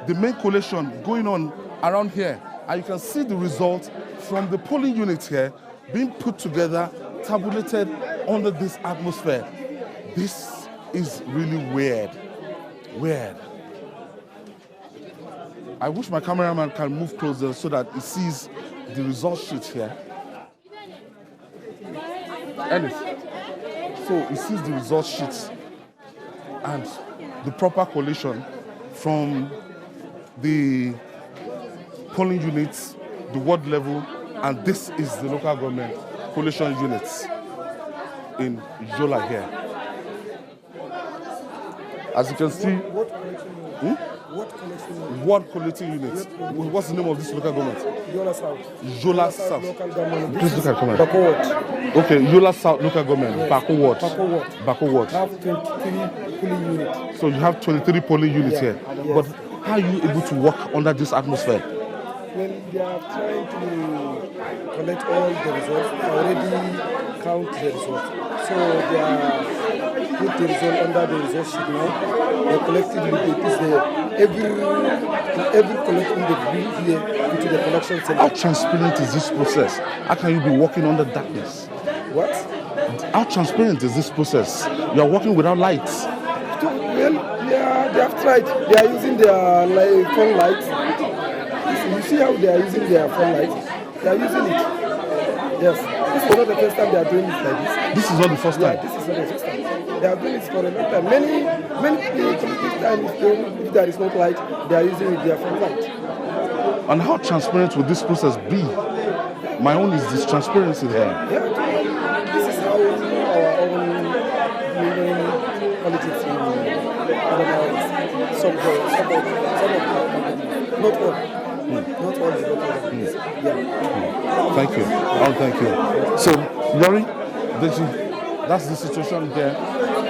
the main collation going on around here. And you can see the results from the polling units here being put together, tabulated under this atmosphere. This is really weird. Weird. I wish my cameraman can move closer so that he sees the result sheet here. So he sees the result sheets and the proper collation from the polling units, the ward level, and this is the local government collation units in Yola here. As you can see, what collecting units? What's the name of this local government? Yola South. Yola South. Local government. Please look at comment. Bako Ward. Okay, Yola South local government. Yes. Bako Ward. Bako Ward. Bako Ward. I have 23 polling units. So you have 23 polling units here. Yes. But how are you able to work under this atmosphere? Well, they are trying to collect all the results. They already count the results. So they are put the result under the result sheet now. They collected it is every collection they bring here into the collection center. How transparent is this process? How can you be working under darkness? What? How transparent is this process? You are working without lights. Well, they have tried. They are using their phone lights. You see how they are using their phone lights? They are using it. Yes. This is not the first time they are doing it like this. This is not the first time? Yeah, this is not the first time. They are doing it for a long time. Many political times, if there is no light, they are using their phone light. And how transparent will this process be? My own is this transparency here. Yeah, this is how our own politics in Adamawa. Some not all. Not all the local governments. Yeah. Thank you. Oh, thank you. So, Yori, that's the situation here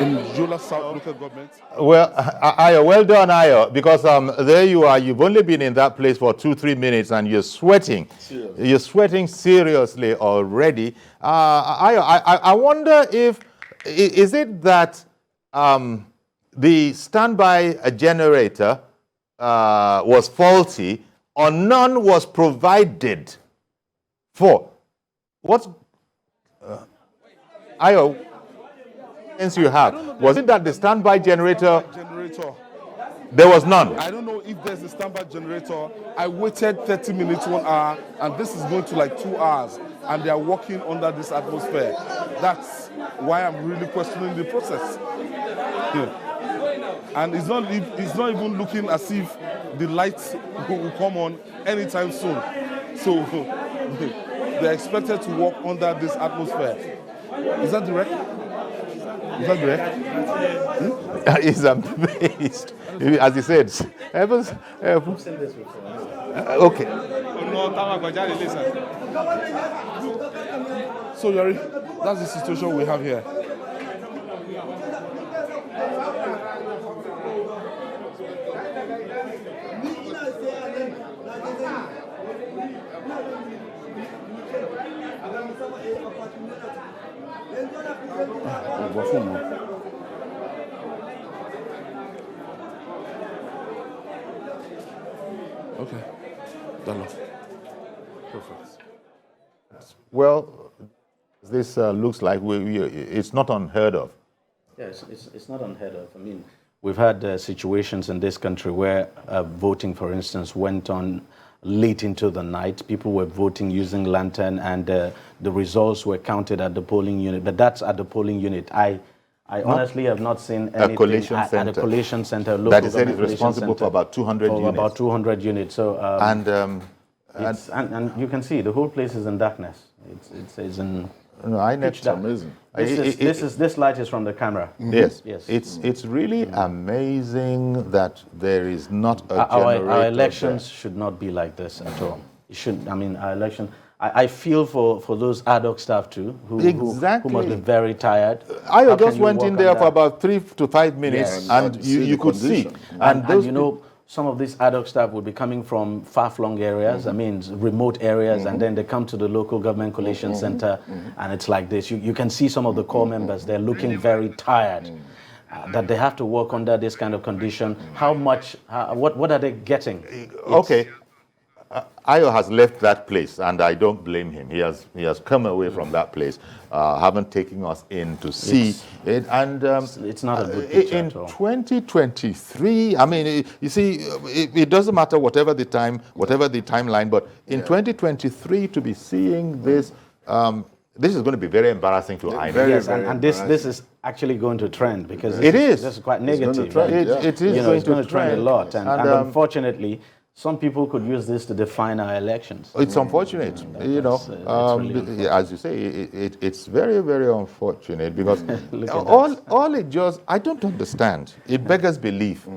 in Yola South local government. Well, Ayo, well done, Ayo, because there you are. You've only been in that place for 2-3 minutes, and you're sweating. Seriously. You're sweating seriously already. Ayo, I wonder if is it that the standby generator was faulty, or none was provided for? What? Ayo, since you have, was it that the standby generator, there was none? I don't know if there's a standby generator. I waited 30 minutes, 1 hour, and this is going to like 2 hours, and they are working under this atmosphere. That's why I'm really questioning the process. Yeah. And it's not even looking as if the lights will come on anytime soon. So they're expected to work under this atmosphere. Is that direct? Is that direct? He's amazed. As he said, okay. So, Yari, that's the situation we have here. Okay, done. Perfect. Well, this looks like it's not unheard of. Yes, it's not unheard of. I mean, we've had situations in this country where voting, for instance, went on late into the night. People were voting using lantern, and the results were counted at the polling unit. But that's at the polling unit. I honestly have not seen anything at a collation center. That is responsible for about 200 units. About 200 units. So and you can see the whole place is in darkness. It's in. No, it's amazing. This light is from the camera. Yes, yes. It's really amazing that there is not a generator. Our elections should not be like this at all. It should. I mean, our election. I feel for those ad hoc staff too, who must be very tired. I just went in there for about 3 to 5 minutes, and you could see. And you know, some of these ad hoc staff would be coming from far-flung areas, I mean, remote areas, and then they come to the local government collation center, and it's like this. You can see some of the core members, they're looking very tired, that they have to work under this kind of condition. How much, what are they getting? Okay. Ayo has left that place, and I don't blame him. He has come away from that place, haven't taken us in to see it, and it's not a good picture in at all. 2023. I mean, you see, it doesn't matter whatever the timeline, but in 2023 to be seeing this, this is going to be very embarrassing to INEC. Yes, and this is actually going to trend because this is quite negative. It is going to trend a lot, and unfortunately, some people could use this to define our elections. It's unfortunate, as you say, it's very, very unfortunate because all it just, I don't understand. It beggars belief.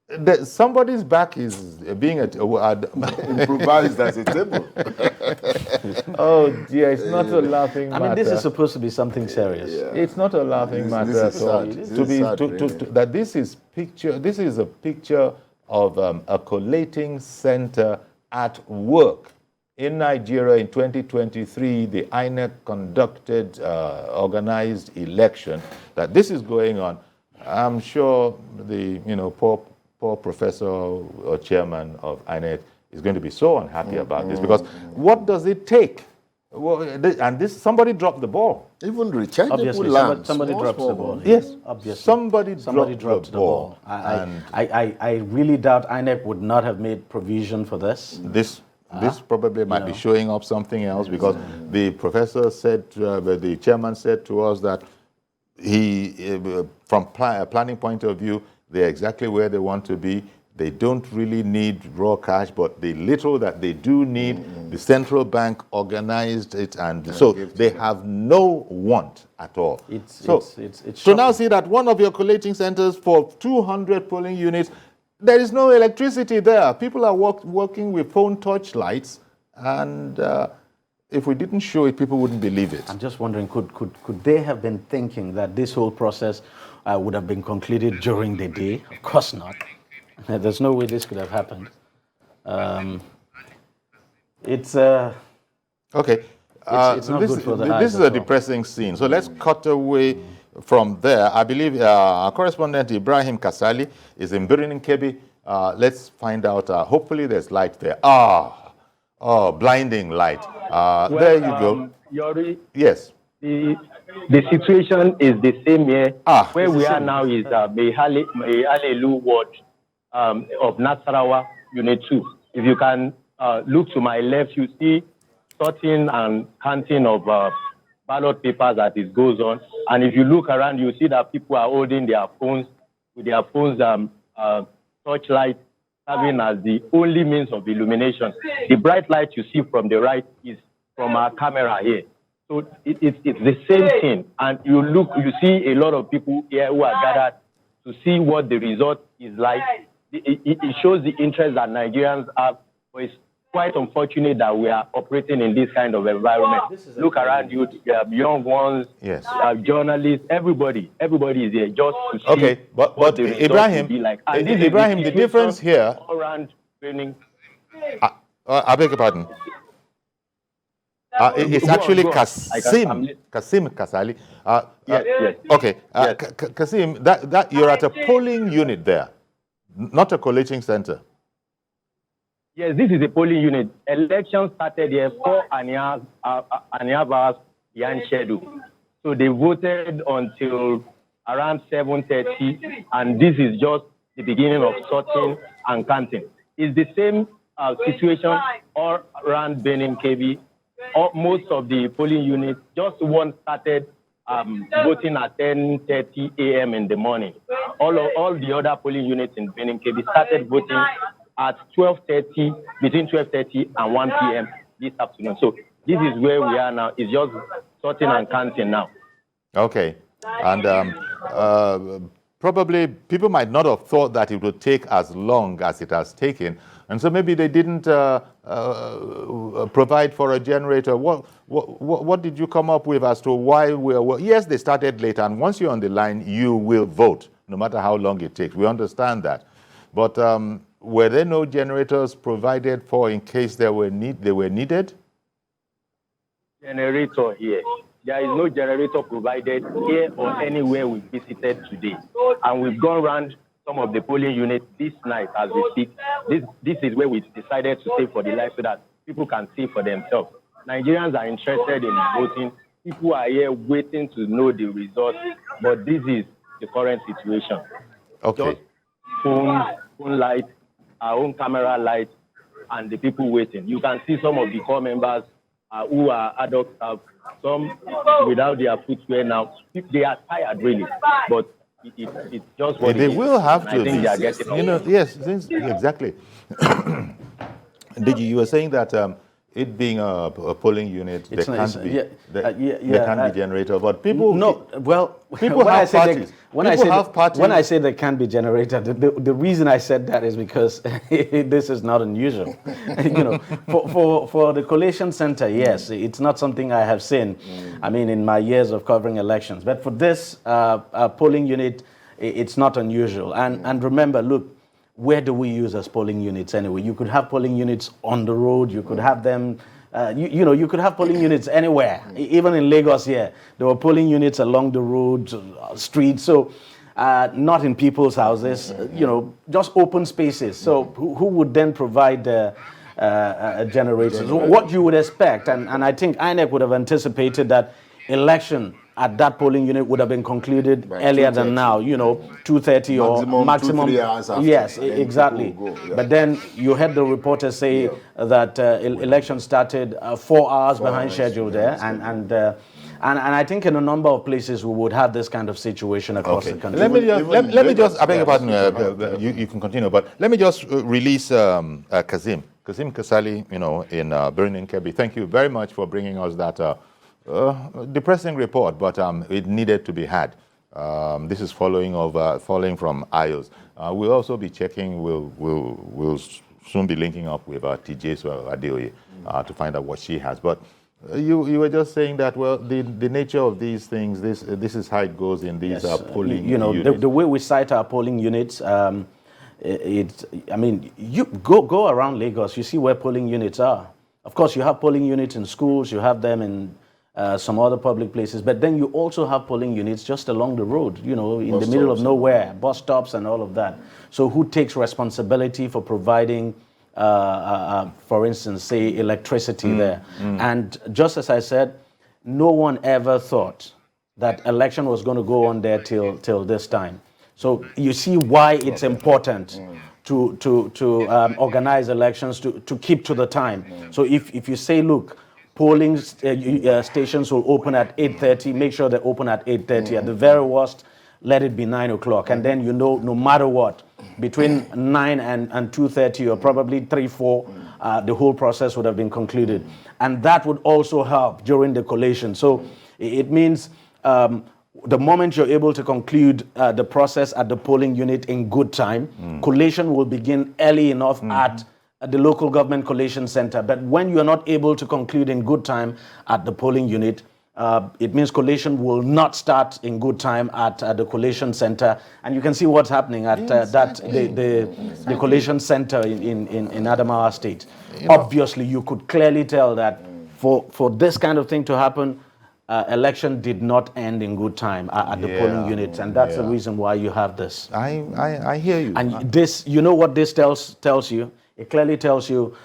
That somebody's back is being improvised as a table. Oh dear, it's not a laughing matter. I mean, this is supposed to be something serious. Yeah. It's not a laughing matter at all. That this is a picture of a collating center at work in Nigeria in 2023. The INEC conducted organized election. That this is going on. I'm sure the poor professor or chairman of INEC is going to be so unhappy about this, because what does it take? Well, and somebody dropped the ball. Even rechargeable lamps. Somebody drops the ball. Yes, obviously. Somebody dropped the ball. I really doubt INEC would not have made provision for this. This probably might be showing up something else, because the professor said, the chairman said to us that from a planning point of view, they're exactly where they want to be. They don't really need raw cash, but the little that they do need, the central bank organized it, and so they have no want at all. So now see that one of your collating centers for 200 polling units, there is no electricity there. People are working with phone torchlights, and if we didn't show it, people wouldn't believe it. I'm just wondering, could they have been thinking that this whole process would have been concluded during the day? Of course not. There's no way this could have happened. It's okay. It's not good for the eyes. This is a depressing scene. So let's cut away from there. I believe our correspondent Ibrahim Kasali is in Birnin Kebbi. Let's find out. Hopefully, there's light there. Blinding light. There you go. Yori, yes. The situation is the same here. Where we are now is Mehalelu ward of Nasarawa, Unit 2. If you can look to my left, you see sorting and counting of ballot papers as it goes on. And if you look around, you see that people are holding their phones, with their phones torchlight serving as the only means of illumination. The bright light you see from the right is from our camera here. So it's the same thing. And you see a lot of people here who are gathered to see what the result is like. It shows the interest that Nigerians have. But it's quite unfortunate that we are operating in this kind of environment. Look around you, young ones, yes, journalists, everybody is here just to see okay, but what the results Ibrahim, will be like. And this Ibrahim, is the difference here. All around training. I beg your pardon. It's actually Kasim Kasali. Yes. Okay, Kasim, that you're at a polling unit there, not a collating center. Yes, this is a polling unit. Election started here 4.5 hours behind schedule. So they voted until around 7:30, and this is just the beginning of sorting and counting. It's the same situation all around Benin KB. Most of the polling units, just one started voting at 10:30 a.m. in the morning. All the other polling units in Benin KB started voting at 12:30, between 12:30 and 1 p.m. this afternoon. So this is where we are now. It's just sorting and counting now. Okay, and probably people might not have thought that it would take as long as it has taken, and so maybe they didn't provide for a generator. What did you come up with as to why we're? Yes, they started late, and once you're on the line, you will vote, no matter how long it takes. We understand that, but were there no generators provided for in case they were needed? Generator here. There is no generator provided here or anywhere we visited today. And we've gone around some of the polling units this night as we speak. This is where we decided to stay for the light so that people can see for themselves. Nigerians are interested in voting. People are here waiting to know the results. But this is the current situation. Okay. Just phone light, our own camera light, and the people waiting. You can see some of the core members who are adults, some without their footwear now. They are tired, really, but it's just what they will have to. I think they are getting. Yes, exactly. Deji, you were saying that it being a polling unit, there can't be generator, but people people have parties. When I say there can be generator, the reason I said that is because this is not unusual. For the collation center, yes, it's not something I have seen. I mean, in my years of covering elections, but for this polling unit, it's not unusual. And remember, look. Where do we use as polling units anyway? You could have polling units on the road. You could have them, you could have polling units anywhere. Even in Lagos here, there were polling units along the road, streets. So not in people's houses, just open spaces. So who would then provide generators? What you would expect, and I think Inec would have anticipated that election at that polling unit would have been concluded earlier than now, 2:30 or maximum 2-3 hours after. Yes, exactly. But then you heard the reporters say that election started 4 hours behind schedule there, and I think in a number of places we would have this kind of situation across the country. Let me just, I beg your pardon, you can continue, but let me just release Kasim Kasali, in Birnin Kebbi. Thank you very much for bringing us that depressing report, but it needed to be had. This is following from IOS. We'll also be checking. We'll soon be linking up with TJ Adeoye to find out what she has. But you were just saying that the nature of these things. This is how it goes in these polling units. The way we cite our polling units. You go around Lagos. You see where polling units are. Of course, you have polling units in schools. You have them in some other public places, but then you also have polling units just along the road, in the middle of nowhere, bus stops and all of that. So who takes responsibility for providing, for instance, say electricity there? And just as I said, no one ever thought that election was going to go on there till this time. So you see why it's important to organize elections to keep to the time. So if you say, look, polling stations will open at 8:30. Make sure they open at 8:30. At the very worst, let it be 9 o'clock. And then no matter what, between 9 and 2:30 or probably 3-4, the whole process would have been concluded. And that would also help during the collation. So it means the moment you're able to conclude the process at the polling unit in good time, collation will begin early enough at at the local government collation center. But when you're not able to conclude in good time at the polling unit, it means collation will not start in good time at the collation center. And you can see what's happening at the collation center in Adamawa State. Obviously, you could clearly tell that for this kind of thing to happen, election did not end in good time at the polling unit, and that's the reason why you have this. I hear you. And this, you know what this tells you? It clearly tells you,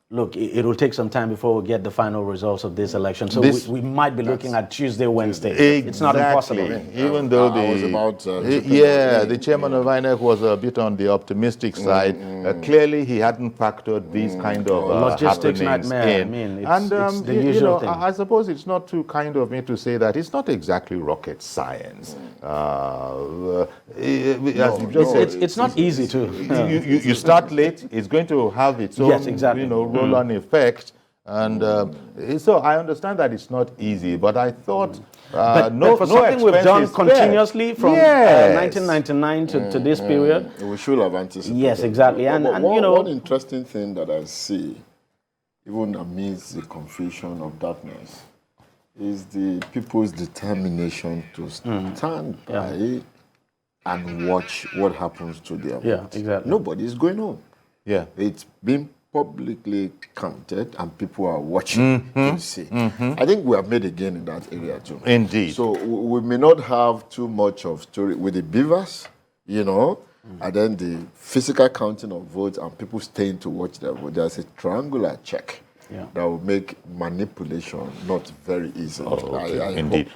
look, it will take some time before we get the final results of this election. So we might be looking at Tuesday, Wednesday. Exactly. It's not impossible. Even though the chairman of INEC was a bit on the optimistic side, clearly he hadn't factored these kind of logistics happenings nightmare. in. I mean, it's the usual you know, thing. I suppose it's not too kind of me to say that it's not exactly rocket science. It's not easy to. You start late, it's going to have its own roll-on effect, and so I understand that it's not easy, but I thought but for something we've done continuously from 1999 to this period, we should have anticipated. Yes, exactly. And you know, one interesting thing that I see, even amidst the confusion of darkness, is the people's determination to stand by and watch what happens to their vote. Exactly. Nobody is going home. It's been publicly counted and people are watching to see. I think we have made a gain in that area too. Indeed. So we may not have too much of story with the beavers, you know, and then the physical counting of votes and people staying to watch their vote. There's a triangular check that will make manipulation not very easy. Indeed.